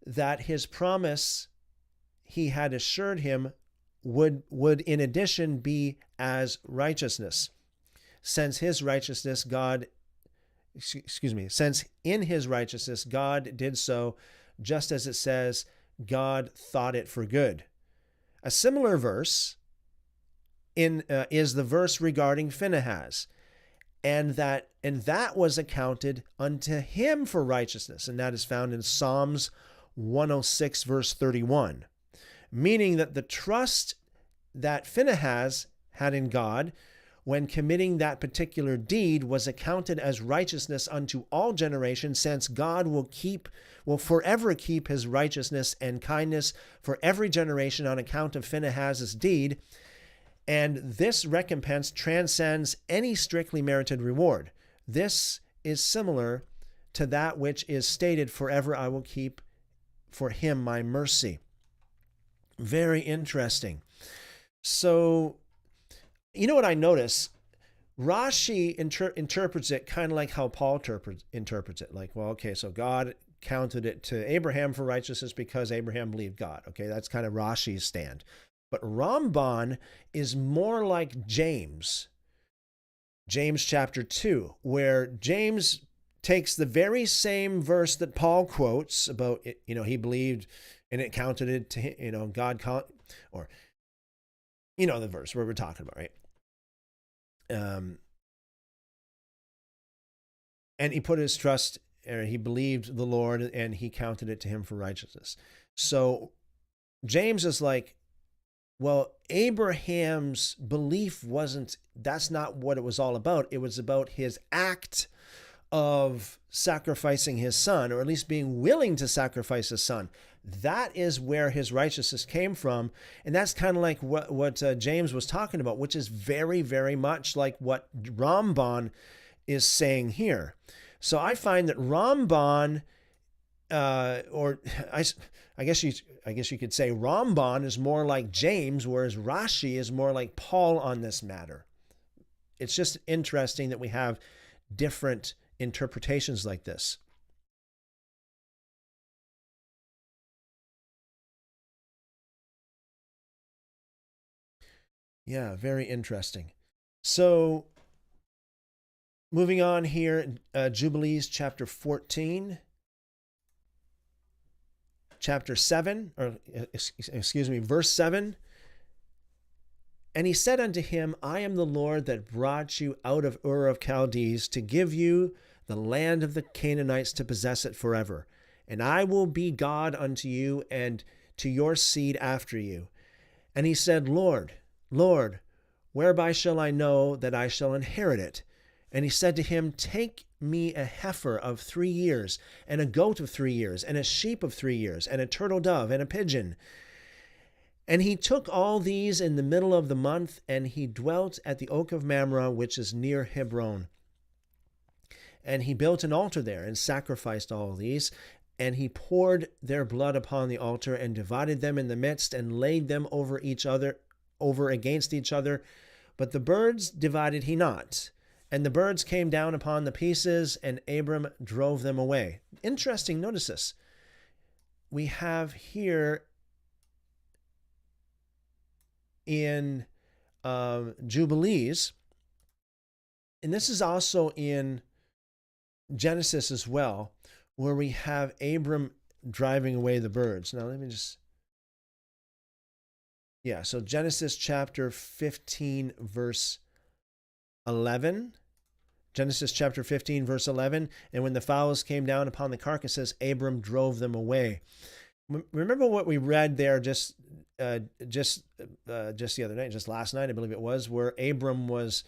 that his promise he had assured him would in addition be as righteousness, since in his righteousness God did so, just as it says, God thought it for good. A similar verse is the verse regarding Phinehas, and that was accounted unto him for righteousness, and that is found in Psalms 106 verse 31, meaning that the trust that Phinehas had in God when committing that particular deed was accounted as righteousness unto all generations, since God will forever keep his righteousness and kindness for every generation on account of Phinehas's deed. And this recompense transcends any strictly merited reward. This is similar to that which is stated, forever I will keep for him my mercy. Very interesting. So, you know what I notice? Rashi interprets it kind of like how Paul interprets it. Like, well, okay, so God counted it to Abraham for righteousness because Abraham believed God. Okay, that's kind of Rashi's stand. But Ramban is more like James chapter 2, where James takes the very same verse that Paul quotes about, he believed and it counted it to him, God count, or, the verse where we're talking about, right? And he put his trust, or he believed the Lord, and he counted it to him for righteousness. So James is like, well, Abraham's belief that's not what it was all about. It was about his act of sacrificing his son, or at least being willing to sacrifice his son. That is where his righteousness came from. And that's kind of like what James was talking about, which is very, very much like what Ramban is saying here. So I find that Ramban, I guess you could say Ramban is more like James, whereas Rashi is more like Paul on this matter. It's just interesting that we have different interpretations like this. Yeah, very interesting. So, moving on here, Jubilees chapter 14. Chapter 7, verse 7. And he said unto him, I am the Lord that brought you out of Ur of Chaldees to give you the land of the Canaanites to possess it forever. And I will be God unto you and to your seed after you. And he said, Lord, Lord, Whereby shall I know that I shall inherit it? And he said to him, Take me a heifer of 3 years, and a goat of 3 years, and a sheep of 3 years, and a turtle dove, and a pigeon. And he took all these in the middle of the month, and he dwelt at the oak of Mamre, which is near Hebron. And he built an altar there, and sacrificed all these. And he poured their blood upon the altar, and divided them in the midst, and laid them over against each other. But the birds divided he not. And the birds came down upon the pieces, and Abram drove them away. Interesting, notice this. We have here in Jubilees, and this is also in Genesis as well, where we have Abram driving away the birds. Now, let me just... Yeah, so Genesis chapter 15, verse 11. Genesis chapter 15, verse 11. And when the fowls came down upon the carcasses, Abram drove them away. Remember what we read there just the other night, just last night, I believe it was, where Abram was,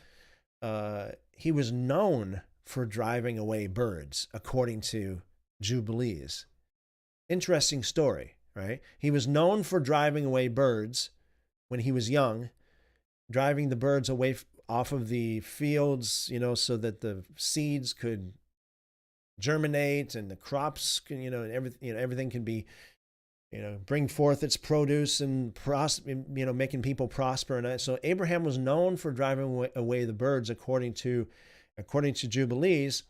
he was known for driving away birds, according to Jubilees. Interesting story, right? He was known for driving away birds when he was young, driving the birds away off of the fields, so that the seeds could germinate and the crops can, and everything can be, bring forth its produce and making people prosper. And so Abraham was known for driving away the birds, according to Jubilees.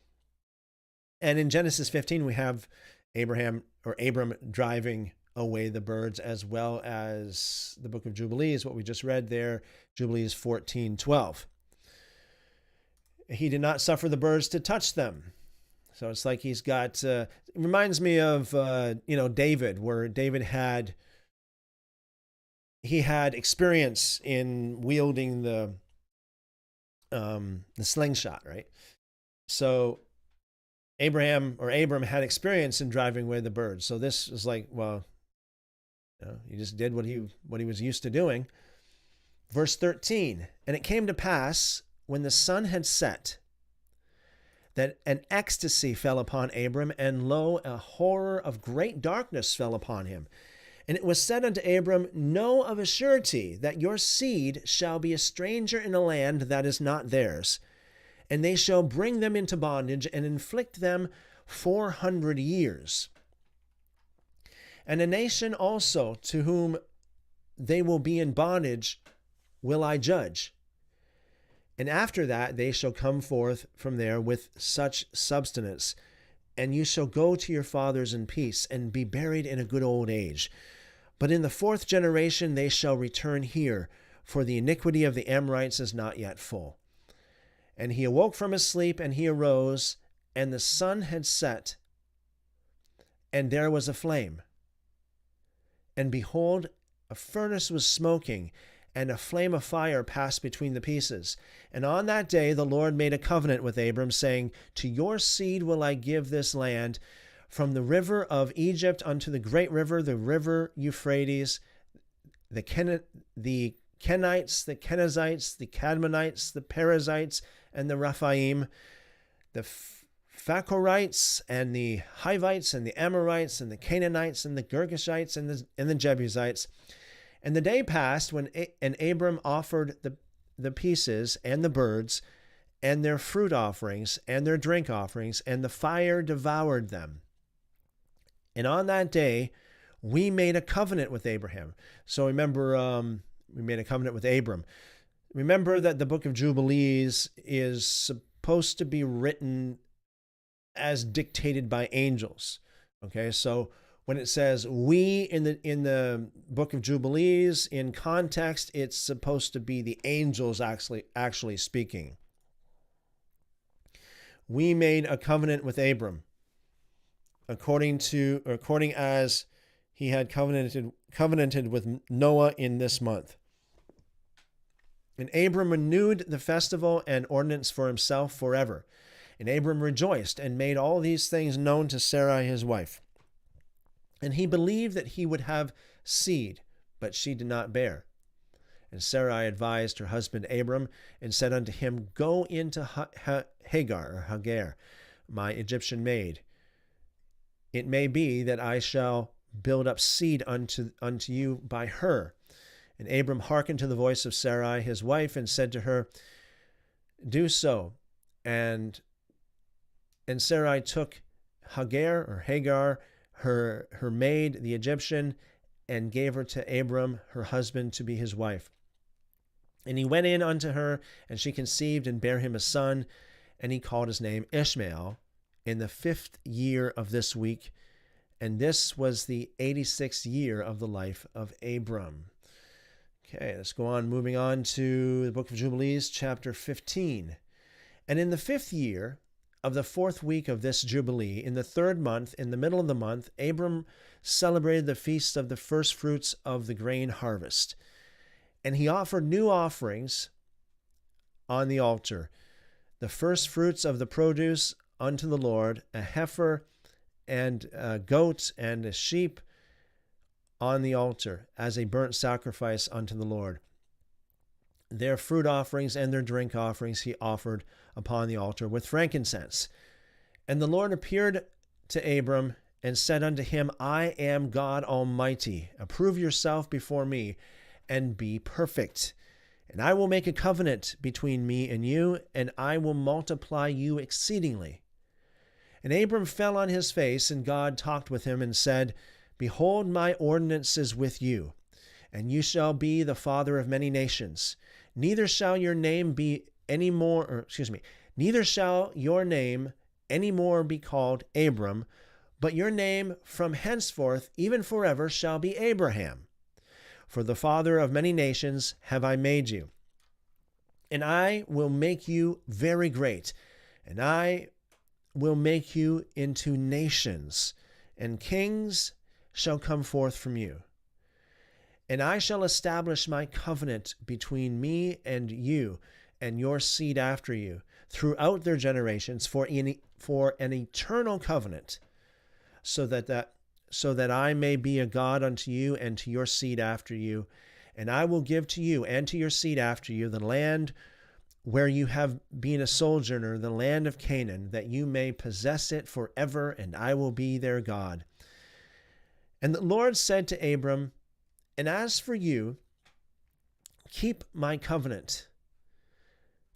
And in Genesis 15, we have Abram driving away the birds, as well as the Book of Jubilees, what we just read there, Jubilees 14:12. He did not suffer the birds to touch them. So it's like he's got, it reminds me of, David, where David had experience in wielding the slingshot, right? So Abram had experience in driving away the birds. So this is like, well, he just did what he was used to doing. Verse 13, and it came to pass when the sun had set, that an ecstasy fell upon Abram, and lo, a horror of great darkness fell upon him. And it was said unto Abram, Know of a surety that your seed shall be a stranger in a land that is not theirs, and they shall bring them into bondage, and inflict them 400 years. And a nation also to whom they will be in bondage will I judge. And after that they shall come forth from there with such substance, and you shall go to your fathers in peace, and be buried in a good old age. But in the 4th generation they shall return here, for the iniquity of the Amorites is not yet full. And he awoke from his sleep, and he arose, and the sun had set, and there was a flame. And behold, a furnace was smoking, and a flame of fire passed between the pieces. And on that day the Lord made a covenant with Abram, saying, To your seed will I give this land, from the river of Egypt unto the great river, the river Euphrates, the Kenites, the Kenizzites, the Cadmonites, the Perizzites, and the Rephaim, the Phachorites, and the Hivites, and the Amorites, and the Canaanites, and the Girgashites, and the Jebusites. And the day passed when Abram offered the pieces and the birds and their fruit offerings and their drink offerings, and the fire devoured them. And on that day, we made a covenant with Abraham. So remember, we made a covenant with Abram. Remember that the Book of Jubilees is supposed to be written as dictated by angels. Okay, so when it says we in the Book of Jubilees, in context, it's supposed to be the angels actually speaking. We made a covenant with Abram, according as he had covenanted with Noah in this month. And Abram renewed the festival and ordinance for himself forever. And Abram rejoiced and made all these things known to Sarai his wife. And he believed that he would have seed, but she did not bear. And Sarai advised her husband Abram and said unto him, Go into Hagar, my Egyptian maid. It may be that I shall build up seed unto you by her. And Abram hearkened to the voice of Sarai his wife, and said to her, Do so. And Sarai took Hagar, her maid, the Egyptian, and gave her to Abram, her husband, to be his wife. And he went in unto her, and she conceived and bare him a son, and he called his name Ishmael, in the 5th year of this week. And this was the 86th year of the life of Abram. Okay, let's go on, moving on to the Book of Jubilees, chapter 15. And in the 5th year of the 4th week of this Jubilee, in the 3rd month, in the middle of the month, Abram celebrated the feast of the first fruits of the grain harvest. And he offered new offerings on the altar, the first fruits of the produce unto the Lord, a heifer and a goat and a sheep on the altar, as a burnt sacrifice unto the Lord. Their fruit offerings and their drink offerings he offered upon the altar with frankincense. And the Lord appeared to Abram and said unto him, I am God Almighty. Approve yourself before me, and be perfect. And I will make a covenant between me and you, and I will multiply you exceedingly. And Abram fell on his face, and God talked with him and said, Behold, my ordinance is with you, and you shall be the father of many nations. Neither shall your name be any more, neither shall your name any more be called Abram, but your name from henceforth, even forever, shall be Abraham. For the father of many nations have I made you. And I will make you very great, and I will make you into nations, and kings shall come forth from you. And I shall establish my covenant between me and you and your seed after you throughout their generations for an eternal covenant, so that I may be a God unto you and to your seed after you. And I will give to you and to your seed after you the land where you have been a sojourner, the land of Canaan, that you may possess it forever, and I will be their God. And the Lord said to Abram, And as for you, keep my covenant,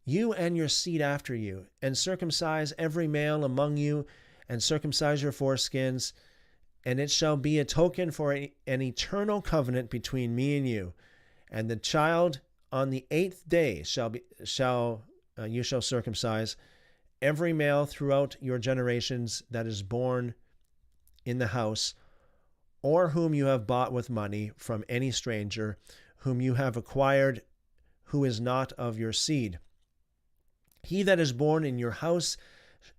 you and your seed after you, and circumcise every male among you, and circumcise your foreskins, and it shall be a token for an eternal covenant between me and you. And the child on the 8th day you shall circumcise every male throughout your generations that is born in the house, or whom you have bought with money from any stranger, whom you have acquired, who is not of your seed. He that is born in your house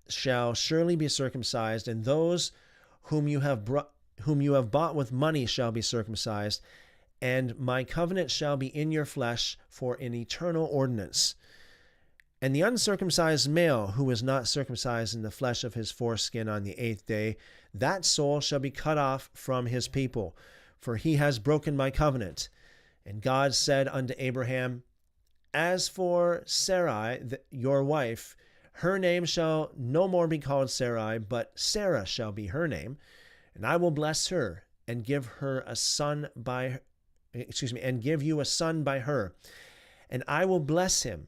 shall surely be circumcised, and those whom you have bought with money shall be circumcised, and my covenant shall be in your flesh for an eternal ordinance. And the uncircumcised male who is not circumcised in the flesh of his foreskin on the 8th day, that soul shall be cut off from his people, for he has broken my covenant. And God said unto Abraham, As for Sarai, your wife, her name shall no more be called Sarai, but Sarah shall be her name. And I will bless her and give her a son and give you a son by her. And I will bless him,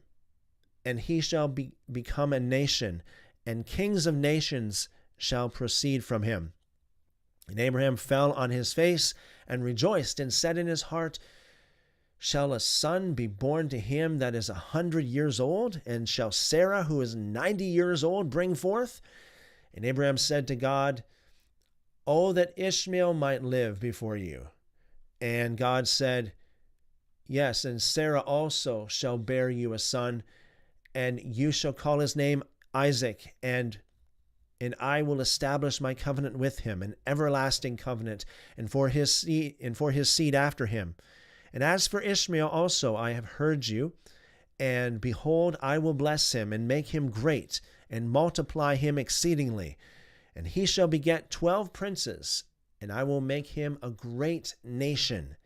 and he shall become a nation, and kings of nations shall proceed from him. And Abraham fell on his face and rejoiced, and said in his heart, Shall a son be born to him that is 100 years old? And shall Sarah, who is 90 years old, bring forth? And Abraham said to God, Oh, that Ishmael might live before you. And God said, Yes, and Sarah also shall bear you a son, and you shall call his name Isaac, and I will establish my covenant with him, an everlasting covenant, and for his seed after him. And as for Ishmael also, I have heard you, and behold, I will bless him, and make him great, and multiply him exceedingly. And he shall beget 12 princes, and I will make him a great nation.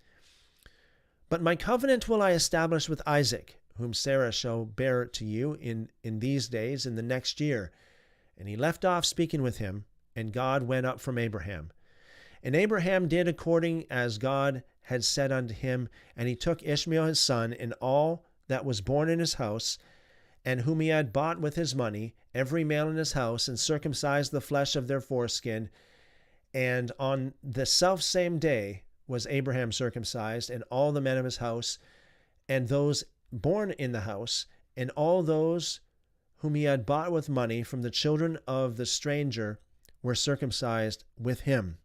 But my covenant will I establish with Isaac, whom Sarah shall bear to you in these days, in the next year. And he left off speaking with him, and God went up from Abraham. And Abraham did according as God had said unto him, and he took Ishmael his son, and all that was born in his house, and whom he had bought with his money, every male in his house, and circumcised the flesh of their foreskin. And on the selfsame day was Abraham circumcised, and all the men of his house, and those born in the house, and all those whom he had bought with money from the children of the stranger were circumcised with him.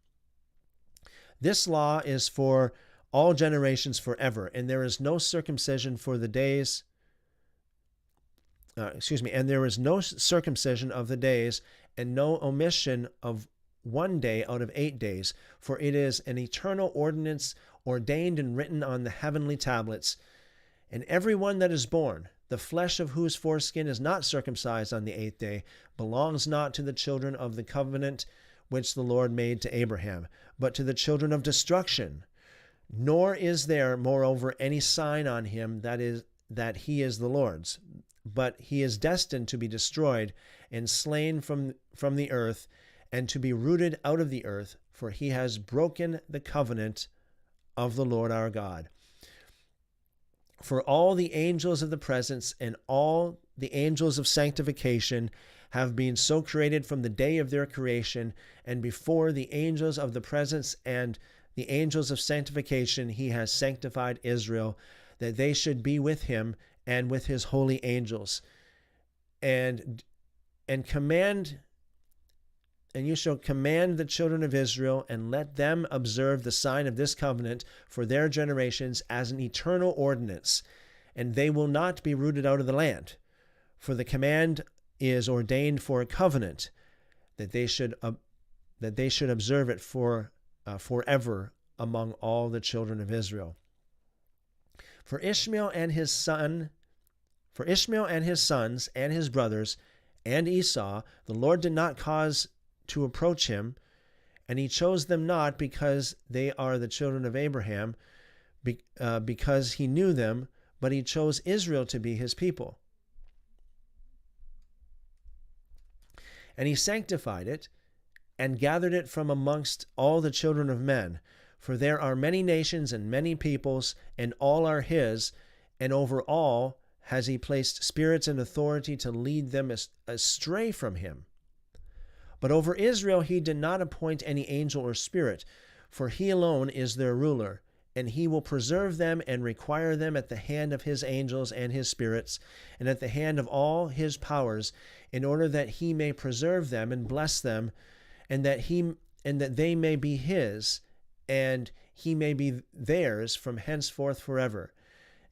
This law is for all generations forever, and there is no circumcision for the days, and there is no circumcision of the days, and no omission of one day out of 8 days, for it is an eternal ordinance ordained and written on the heavenly tablets. And every one that is born, the flesh of whose foreskin is not circumcised on the 8th day, belongs not to the children of the covenant which the Lord made to Abraham, but to the children of destruction. Nor is there, moreover, any sign on him that he is the Lord's, but he is destined to be destroyed and slain from the earth, and to be rooted out of the earth, for he has broken the covenant of the Lord our God. For all the angels of the presence and all the angels of sanctification have been so created from the day of their creation, and before the angels of the presence and the angels of sanctification he has sanctified Israel, that they should be with him and with his holy angels. And you shall command the children of Israel, and let them observe the sign of this covenant for their generations as an eternal ordinance, and they will not be rooted out of the land. For the command is ordained for a covenant, that they should observe it forever among all the children of Israel. For Ishmael and his sons and his brothers and Esau, the Lord did not cause to approach him, and he chose them not because they are the children of Abraham, because he knew them, but he chose Israel to be his people. And he sanctified it, and gathered it from amongst all the children of men. For there are many nations and many peoples, and all are his, and over all has he placed spirits in authority to lead them astray from him. But over Israel he did not appoint any angel or spirit, for he alone is their ruler, and he will preserve them and require them at the hand of his angels and his spirits, and at the hand of all his powers, in order that he may preserve them and bless them, and that they may be his, and he may be theirs from henceforth forever.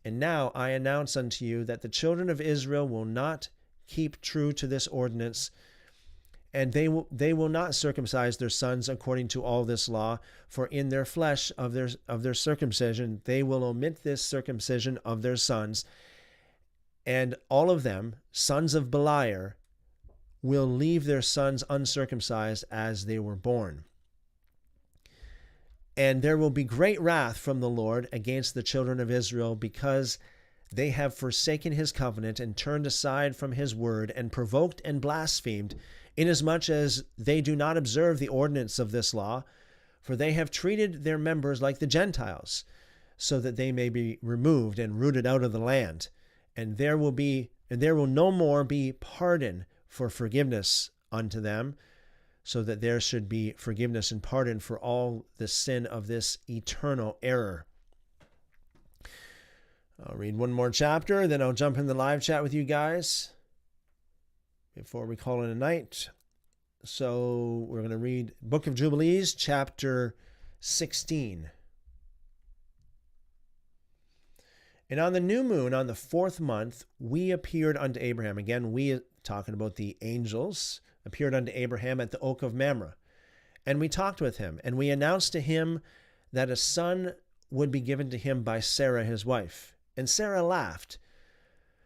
And now I announce unto you that the children of Israel will not keep true to this ordinance, and they will not circumcise their sons according to all this law, for in their flesh of their circumcision they will omit this circumcision of their sons, and all of them, sons of Beliar, will leave their sons uncircumcised as they were born. And there will be great wrath from the Lord against the children of Israel, because they have forsaken his covenant and turned aside from his word, and provoked and blasphemed, inasmuch as they do not observe the ordinance of this law, for they have treated their members like the Gentiles, so that they may be removed and rooted out of the land. And there will no more be pardon for forgiveness unto them, so that there should be forgiveness and pardon for all the sin of this eternal error. I'll read one more chapter, then I'll jump in the live chat with you guys before we call it a night. So we're going to read Book of Jubilees, chapter 16. And on the new moon, on the 4th month, we appeared unto Abraham. Again, we, talking about the angels, appeared unto Abraham at the oak of Mamre. And we talked with him, and we announced to him that a son would be given to him by Sarah his wife. And Sarah laughed,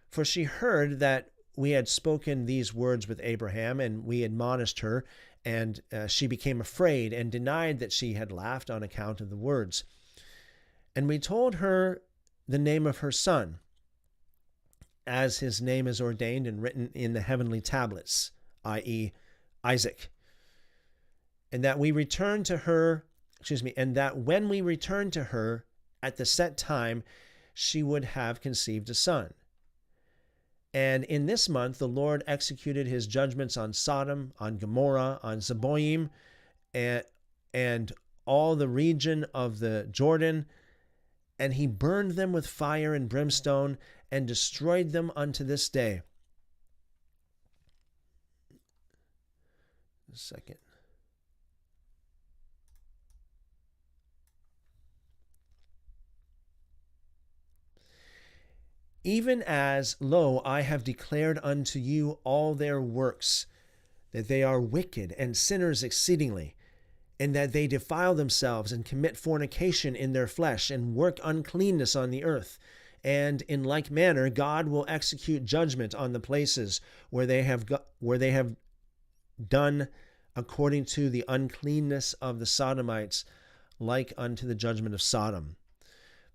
for she heard that we had spoken these words with Abraham, and we admonished her, and she became afraid and denied that she had laughed on account of the words. And we told her the name of her son, as his name is ordained and written in the heavenly tablets, i.e., Isaac. And that we return to her, and that when we return to her at the set time, she would have conceived a son. And in this month, the Lord executed his judgments on Sodom, on Gomorrah, on Zeboim, and all the region of the Jordan, and he burned them with fire and brimstone and destroyed them unto this day. A second. Even as, lo, I have declared unto you all their works, that they are wicked and sinners exceedingly, and that they defile themselves and commit fornication in their flesh and work uncleanness on the earth. And in like manner, God will execute judgment on the places where they have done according to the uncleanness of the Sodomites, like unto the judgment of Sodom.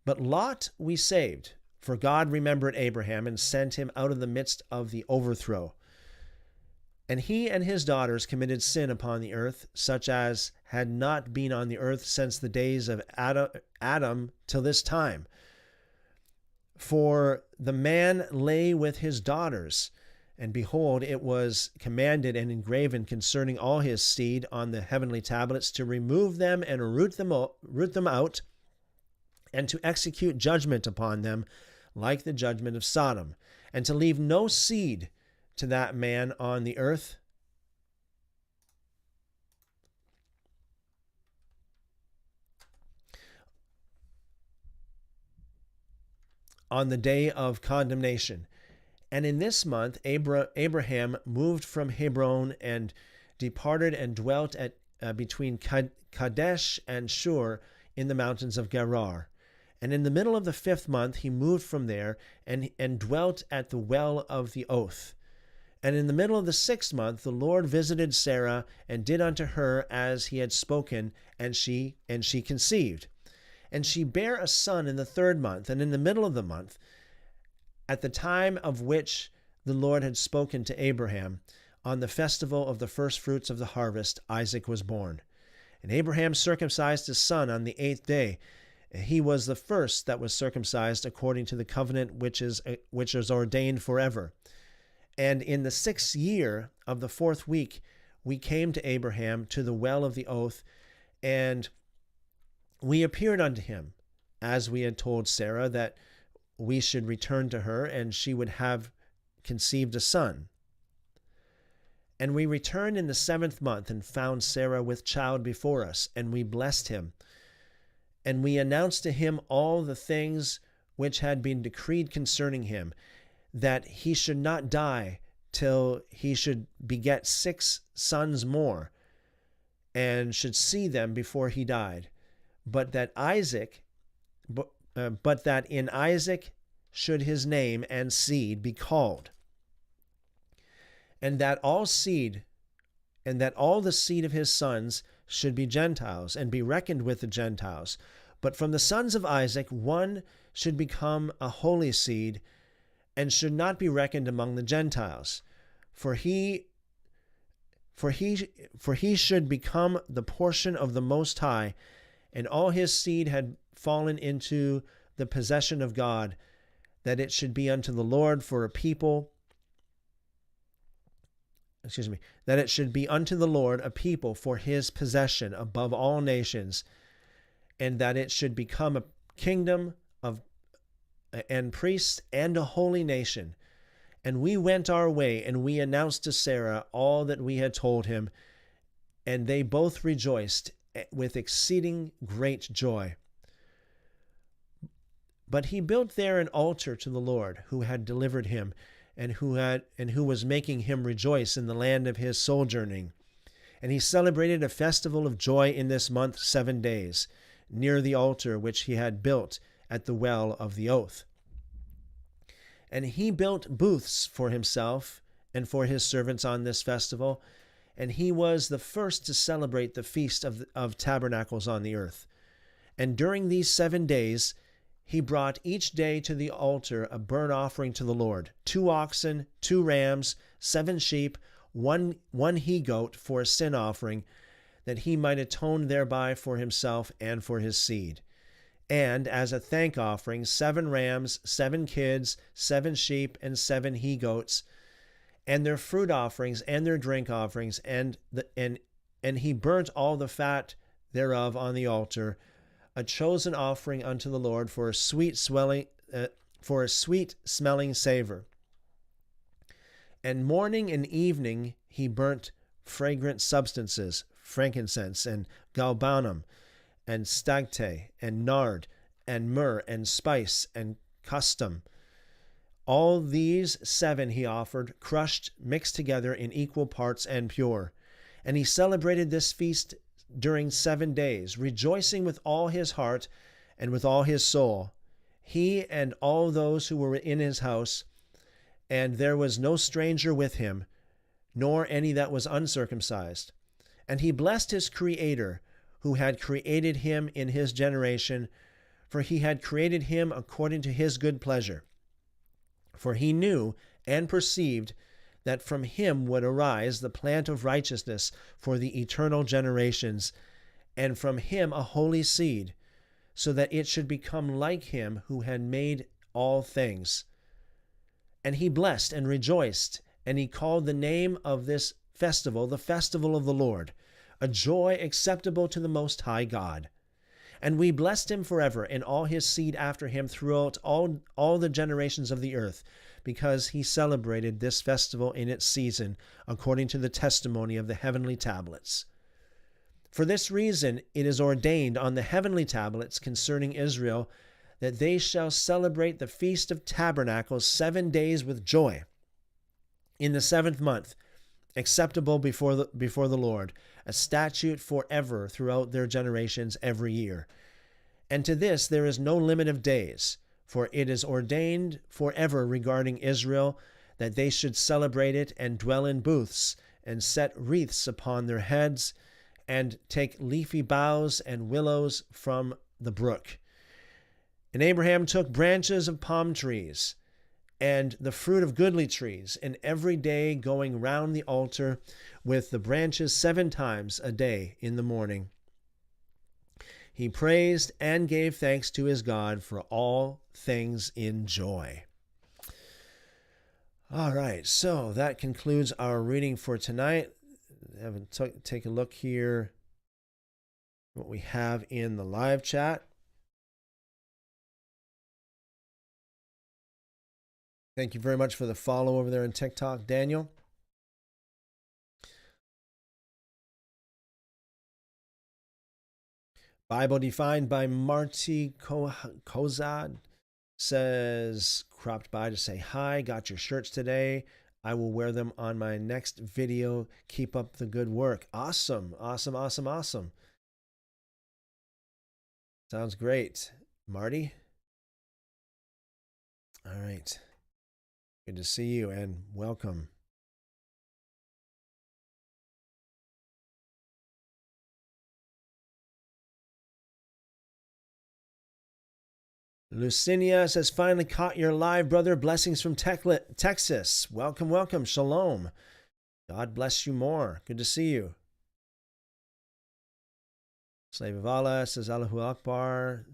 But Lot we saved, for God remembered Abraham and sent him out of the midst of the overthrow. And he and his daughters committed sin upon the earth, such as had not been on the earth since the days of Adam till this time. For the man lay with his daughters, and behold, it was commanded and engraven concerning all his seed on the heavenly tablets to remove them and root them out, and to execute judgment upon them, like the judgment of Sodom, and to leave no seed to that man on the earth. On the day of condemnation. And in this month, Abraham moved from Hebron and departed and dwelt at between Kadesh and Shur in the mountains of Gerar. And in the middle of the 5th month, he moved from there and dwelt at the well of the oath. And in the middle of the 6th month, the Lord visited Sarah and did unto her as he had spoken, and she conceived. And she bare a son in the 3rd month, and in the middle of the month, at the time of which the Lord had spoken to Abraham, on the festival of the first fruits of the harvest, Isaac was born. And Abraham circumcised his son on the 8th day. He was the first that was circumcised according to the covenant which is ordained forever. And in the 6th year of the 4th week, we came to Abraham to the well of the oath, and we appeared unto him, as we had told Sarah, that we should return to her, and she would have conceived a son. And we returned in the 7th month, and found Sarah with child before us, and we blessed him. And we announced to him all the things which had been decreed concerning him, that he should not die till he should beget 6 sons more, and should see them before he died. But that in Isaac should his name and seed be called, and that all the seed of his sons should be Gentiles, and be reckoned with the Gentiles. But from the sons of Isaac one should become a holy seed, and should not be reckoned among the Gentiles. For he should become the portion of the Most High, and all his seed had fallen into the possession of God, that it should be unto the Lord for a people, that it should be unto the Lord a people for his possession above all nations, and that it should become a kingdom and priests and a holy nation. And we went our way, and we announced to Sarah all that we had told him, and they both rejoiced with exceeding great joy. But he built there an altar to the Lord, who had delivered him, and who was making him rejoice in the land of his sojourning. And he celebrated a festival of joy in this month 7 days, near the altar which he had built at the well of the oath. And he built booths for himself and for his servants on this festival, and he was the first to celebrate the feast of tabernacles on the earth. And during these 7 days he brought each day to the altar a burnt offering to the Lord, 2 oxen, 2 rams, 7 sheep, one he-goat for a sin offering, that he might atone thereby for himself and for his seed. And as a thank offering, 7 rams, 7 kids, 7 sheep, and 7 he-goats, and their fruit offerings and their drink offerings, and he burnt all the fat thereof on the altar, a chosen offering unto the Lord for a sweet smelling savor. And morning and evening he burnt fragrant substances, frankincense and galbanum, and stagte, and nard, and myrrh, and spice, and custom. All these 7 he offered, crushed, mixed together in equal parts and pure. And he celebrated this feast during 7 days, rejoicing with all his heart and with all his soul, he and all those who were in his house. And there was no stranger with him, nor any that was uncircumcised. And he blessed his Creator, who had created him in his generation, for he had created him according to his good pleasure. For he knew and perceived that from him would arise the plant of righteousness for the eternal generations, and from him a holy seed, so that it should become like him who had made all things. And he blessed and rejoiced, and he called the name of this festival the festival of the Lord, a joy acceptable to the Most High God. And we blessed him forever, and all his seed after him throughout all the generations of the earth, because he celebrated this festival in its season, according to the testimony of the heavenly tablets. For this reason it is ordained on the heavenly tablets concerning Israel, that they shall celebrate the Feast of Tabernacles 7 days with joy. In the 7th month, acceptable before the Lord, a statute forever throughout their generations every year. And to this there is no limit of days, for it is ordained forever regarding Israel, that they should celebrate it and dwell in booths, and set wreaths upon their heads, and take leafy boughs and willows from the brook. And Abraham took branches of palm trees, and the fruit of goodly trees, and every day going round the altar with the branches 7 times a day in the morning. He praised and gave thanks to his God for all things in joy. All right, so that concludes our reading for tonight. Take a look here, what we have in the live chat. Thank you very much for the follow over there on TikTok, Daniel. Bible Defined by Marty Kozad says, cropped by to say hi, got your shirts today. I will wear them on my next video. Keep up the good work. Awesome, awesome, awesome, awesome. Sounds great. Marty? All right. Good to see you and welcome. Lucinia says, finally caught your live, brother. Blessings from Texas. Welcome, welcome. Shalom. God bless you more. Good to see you. Slave of Allah says, Allahu Akbar.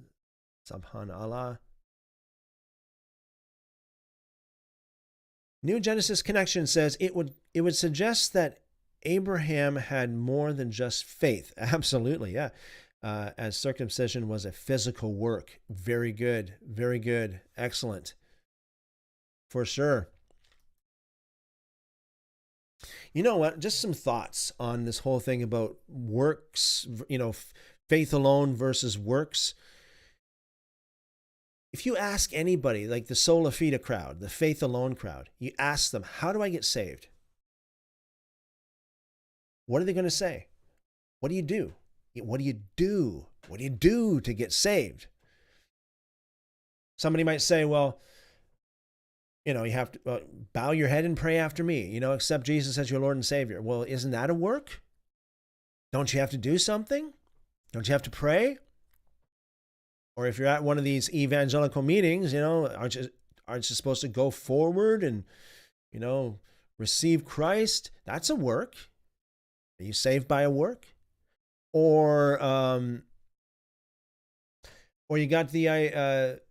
Subhan Allah. New Genesis Connection says, it would suggest that Abraham had more than just faith. Absolutely, yeah. As circumcision was a physical work. Very good, very good, excellent. For sure. You know what? Just some thoughts on this whole thing about works, faith alone versus works. If you ask anybody, like the Sola Fide crowd, the faith alone crowd, you ask them, how do I get saved? What are they going to say? What do you do? What do you do? What do you do to get saved? Somebody might say, well, you have to bow your head and pray after me, accept Jesus as your Lord and Savior. Well, isn't that a work? Don't you have to do something? Don't you have to pray? Or if you're at one of these evangelical meetings, aren't you supposed to go forward and, receive Christ? That's a work. Are you saved by a work? Or you got the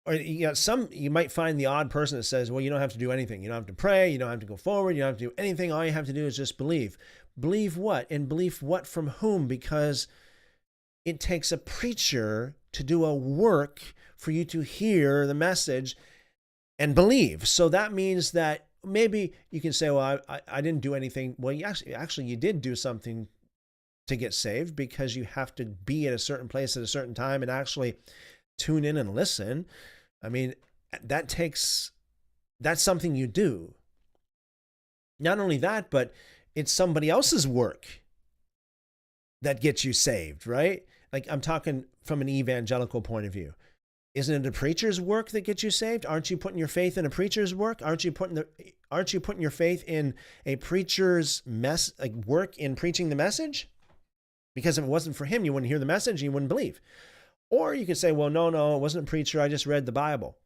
or you might find the odd person that says, well, you don't have to do anything. You don't have to pray. You don't have to go forward. You don't have to do anything. All you have to do is just believe. Believe what? And believe what from whom? Because it takes a preacher to do a work for you to hear the message and believe. So that means that maybe you can say, well, I didn't do anything. Well, you did do something to get saved, because you have to be at a certain place at a certain time and actually tune in and listen. I mean, that's something you do. Not only that, but it's somebody else's work that gets you saved, right? Like, I'm talking from an evangelical point of view. Isn't it a preacher's work that gets you saved? Aren't you putting your faith in a preacher's work? Aren't you putting your faith in a preacher's work in preaching the message? Because if it wasn't for him, you wouldn't hear the message, you wouldn't believe. Or you could say, well, no, it wasn't a preacher. I just read the Bible.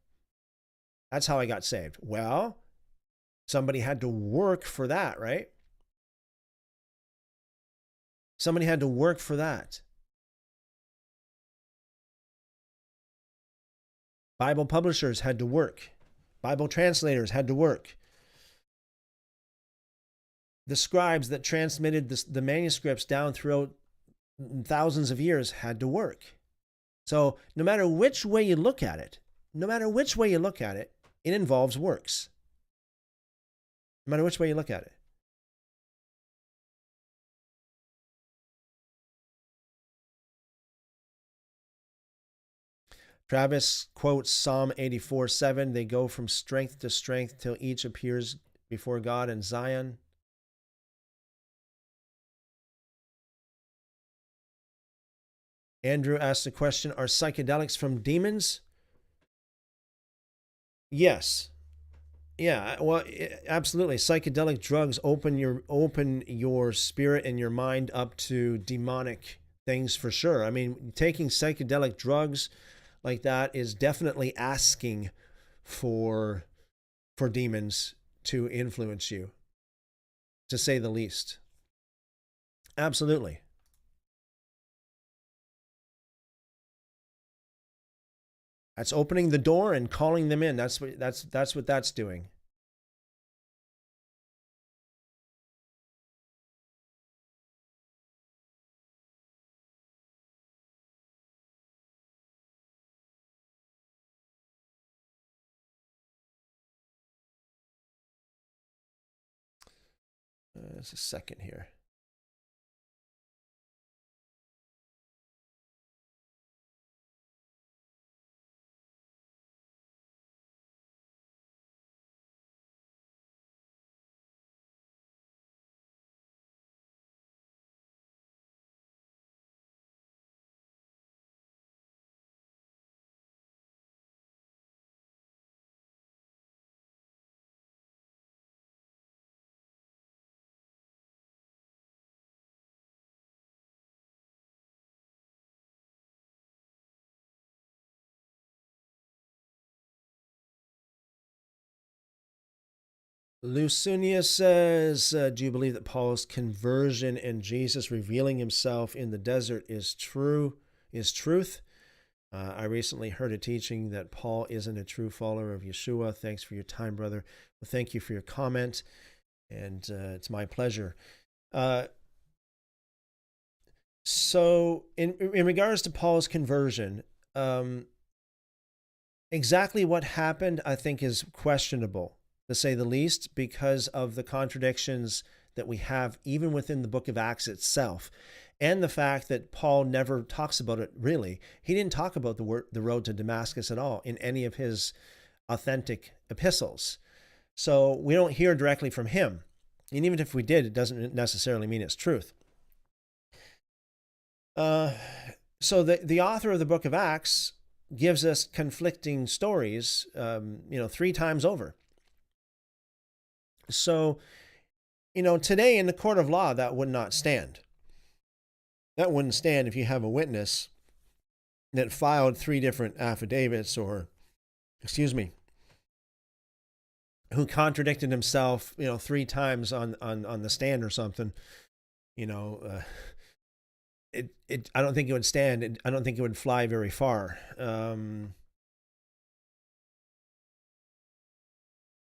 That's how I got saved. Well, somebody had to work for that, right? Somebody had to work for that. Bible publishers had to work. Bible translators had to work. The scribes that transmitted the manuscripts down throughout thousands of years had to work. So no matter which way you look at it, it involves works. No matter which way you look at it. Travis quotes Psalm 84:7. They go from strength to strength till each appears before God in Zion. Andrew asked the question, are psychedelics from demons? Yes. Yeah, well, absolutely. Psychedelic drugs open your spirit and your mind up to demonic things for sure. I mean, taking psychedelic drugs like that is definitely asking for demons to influence you, to say the least. Absolutely. That's opening the door and calling them in. That's what that's doing. Just a second here. Lucinia says, do you believe that Paul's conversion and Jesus revealing himself in the desert is truth? I recently heard a teaching that Paul isn't a true follower of Yeshua. Thanks for your time, brother. Well, thank you for your comment, and it's my pleasure. So in regards to Paul's conversion, exactly what happened, I think, is questionable, to say the least, because of the contradictions that we have even within the book of Acts itself, and the fact that Paul never talks about it really. He didn't talk about the road to Damascus at all in any of his authentic epistles. So we don't hear directly from him. And even if we did, it doesn't necessarily mean it's truth. So the author of the book of Acts gives us conflicting stories, 3 times over. So, today in the court of law, that would not stand. That wouldn't stand if you have a witness that filed 3 different affidavits, or, excuse me, who contradicted himself, 3 times on the stand or something, you know, I don't think it would stand. I don't think it would fly very far.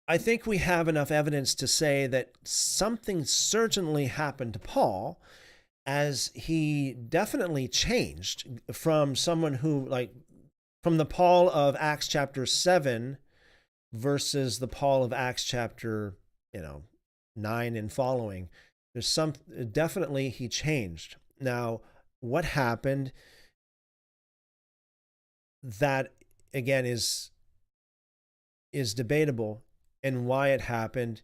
I think we have enough evidence to say that something certainly happened to Paul, as he definitely changed from someone who, like, from the Paul of Acts chapter 7 versus the Paul of Acts chapter, 9 and following. Definitely he changed. Now, what happened, that again is debatable, and why it happened.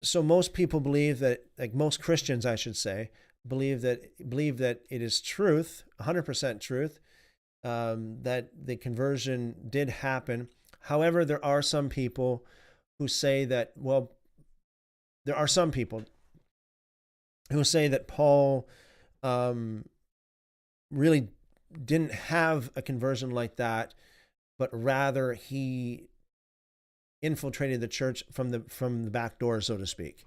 So most people believe that, like most Christians, I should say, believe that it is truth, 100% truth, that the conversion did happen. However, there are some people who say that, there are some people who say that Paul really didn't have a conversion like that, but rather he infiltrated the church from the back door, so to speak.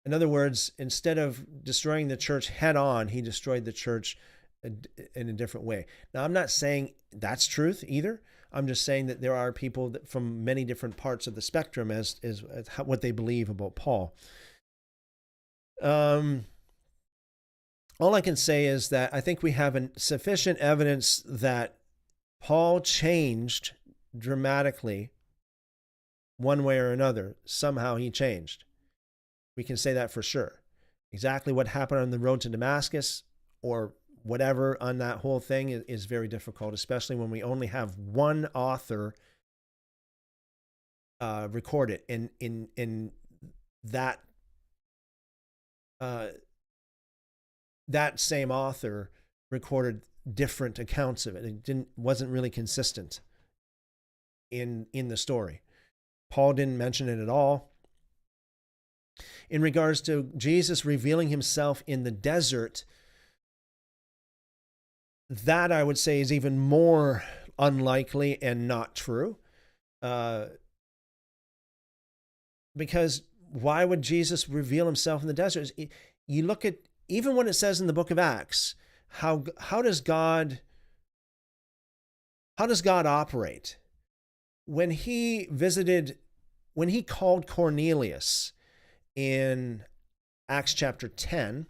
In other words, instead of destroying the church head on, he destroyed the church in a different way. Now, I'm not saying that's truth either. I'm just saying that there are people that from many different parts of the spectrum as what they believe about Paul. All I can say is that I think we have sufficient evidence that Paul changed dramatically one way or another. Somehow he changed. We can say that for sure. Exactly what happened on the road to Damascus or whatever on that whole thing is very difficult, especially when we only have one author recorded in that that same author recorded different accounts of it. It wasn't really consistent in the story. Paul didn't mention it at all. In regards to Jesus revealing himself in the desert, that I would say is even more unlikely and not true. Because why would Jesus reveal himself in the desert? You look at, even when it says in the book of Acts, how does God operate? When he called Cornelius in Acts chapter 10,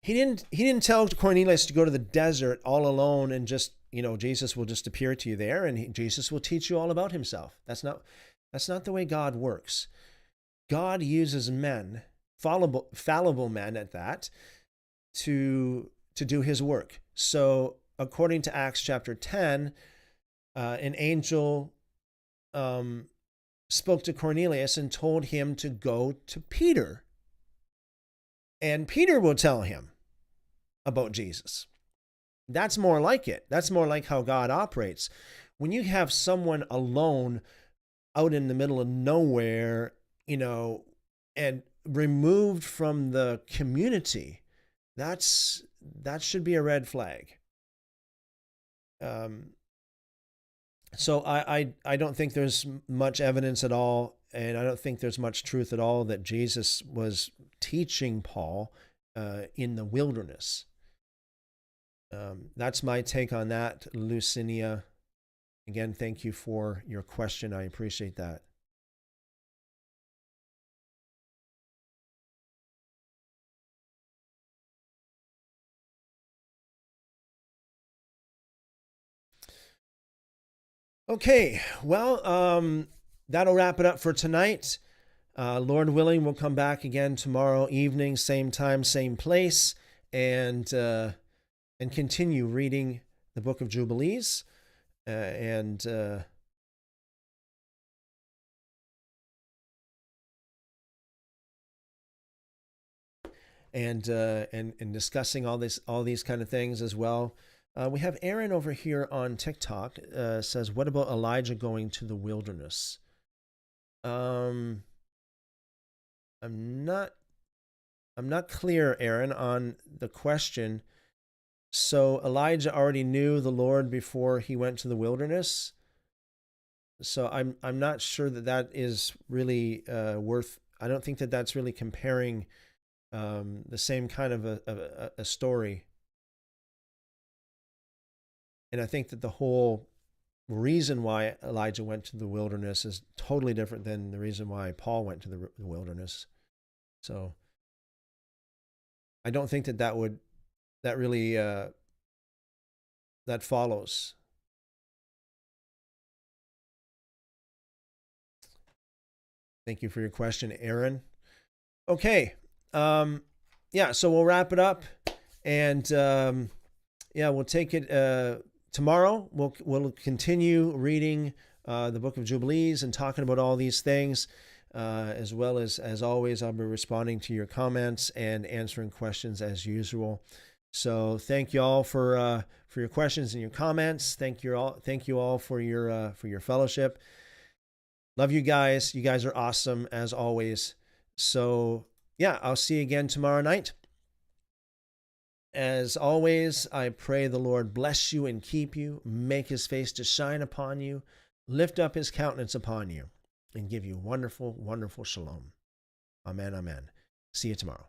he didn't tell Cornelius to go to the desert all alone and just, Jesus will just appear to you there and Jesus will teach you all about himself. That's not the way God works. God uses men, fallible men at that, to do his work. So according to Acts chapter 10, an angel spoke to Cornelius and told him to go to Peter. And Peter will tell him about Jesus. That's more like it. That's more like how God operates. When you have someone alone out in the middle of nowhere, and removed from the community, that should be a red flag. So I don't think there's much evidence at all, and I don't think there's much truth at all that Jesus was teaching Paul in the wilderness. That's my take on that, Lucinia. Again, thank you for your question. I appreciate that. Okay, well, that'll wrap it up for tonight. Lord willing, we'll come back again tomorrow evening, same time, same place, and continue reading the Book of Jubilees, and discussing all these kind of things as well. We have Aaron over here on TikTok says, "What about Elijah going to the wilderness?" I'm not clear, Aaron, on the question. So Elijah already knew the Lord before he went to the wilderness. So I'm not sure that that is really worth. I don't think that that's really comparing the same kind of a story. And I think that the whole reason why Elijah went to the wilderness is totally different than the reason why Paul went to the wilderness. So I don't think that that really that follows. Thank you for your question, Aaron. Okay. Yeah, so we'll wrap it up, and yeah, we'll take it tomorrow. We'll continue reading the Book of Jubilees and talking about all these things, as well as always, I'll be responding to your comments and answering questions as usual. So thank you all for your questions and your comments. Thank you all for your fellowship. Love you guys. You guys are awesome as always. So yeah, I'll see you again tomorrow night. As always, I pray the Lord bless you and keep you, make his face to shine upon you, lift up his countenance upon you, and give you wonderful, wonderful shalom. Amen, amen. See you tomorrow.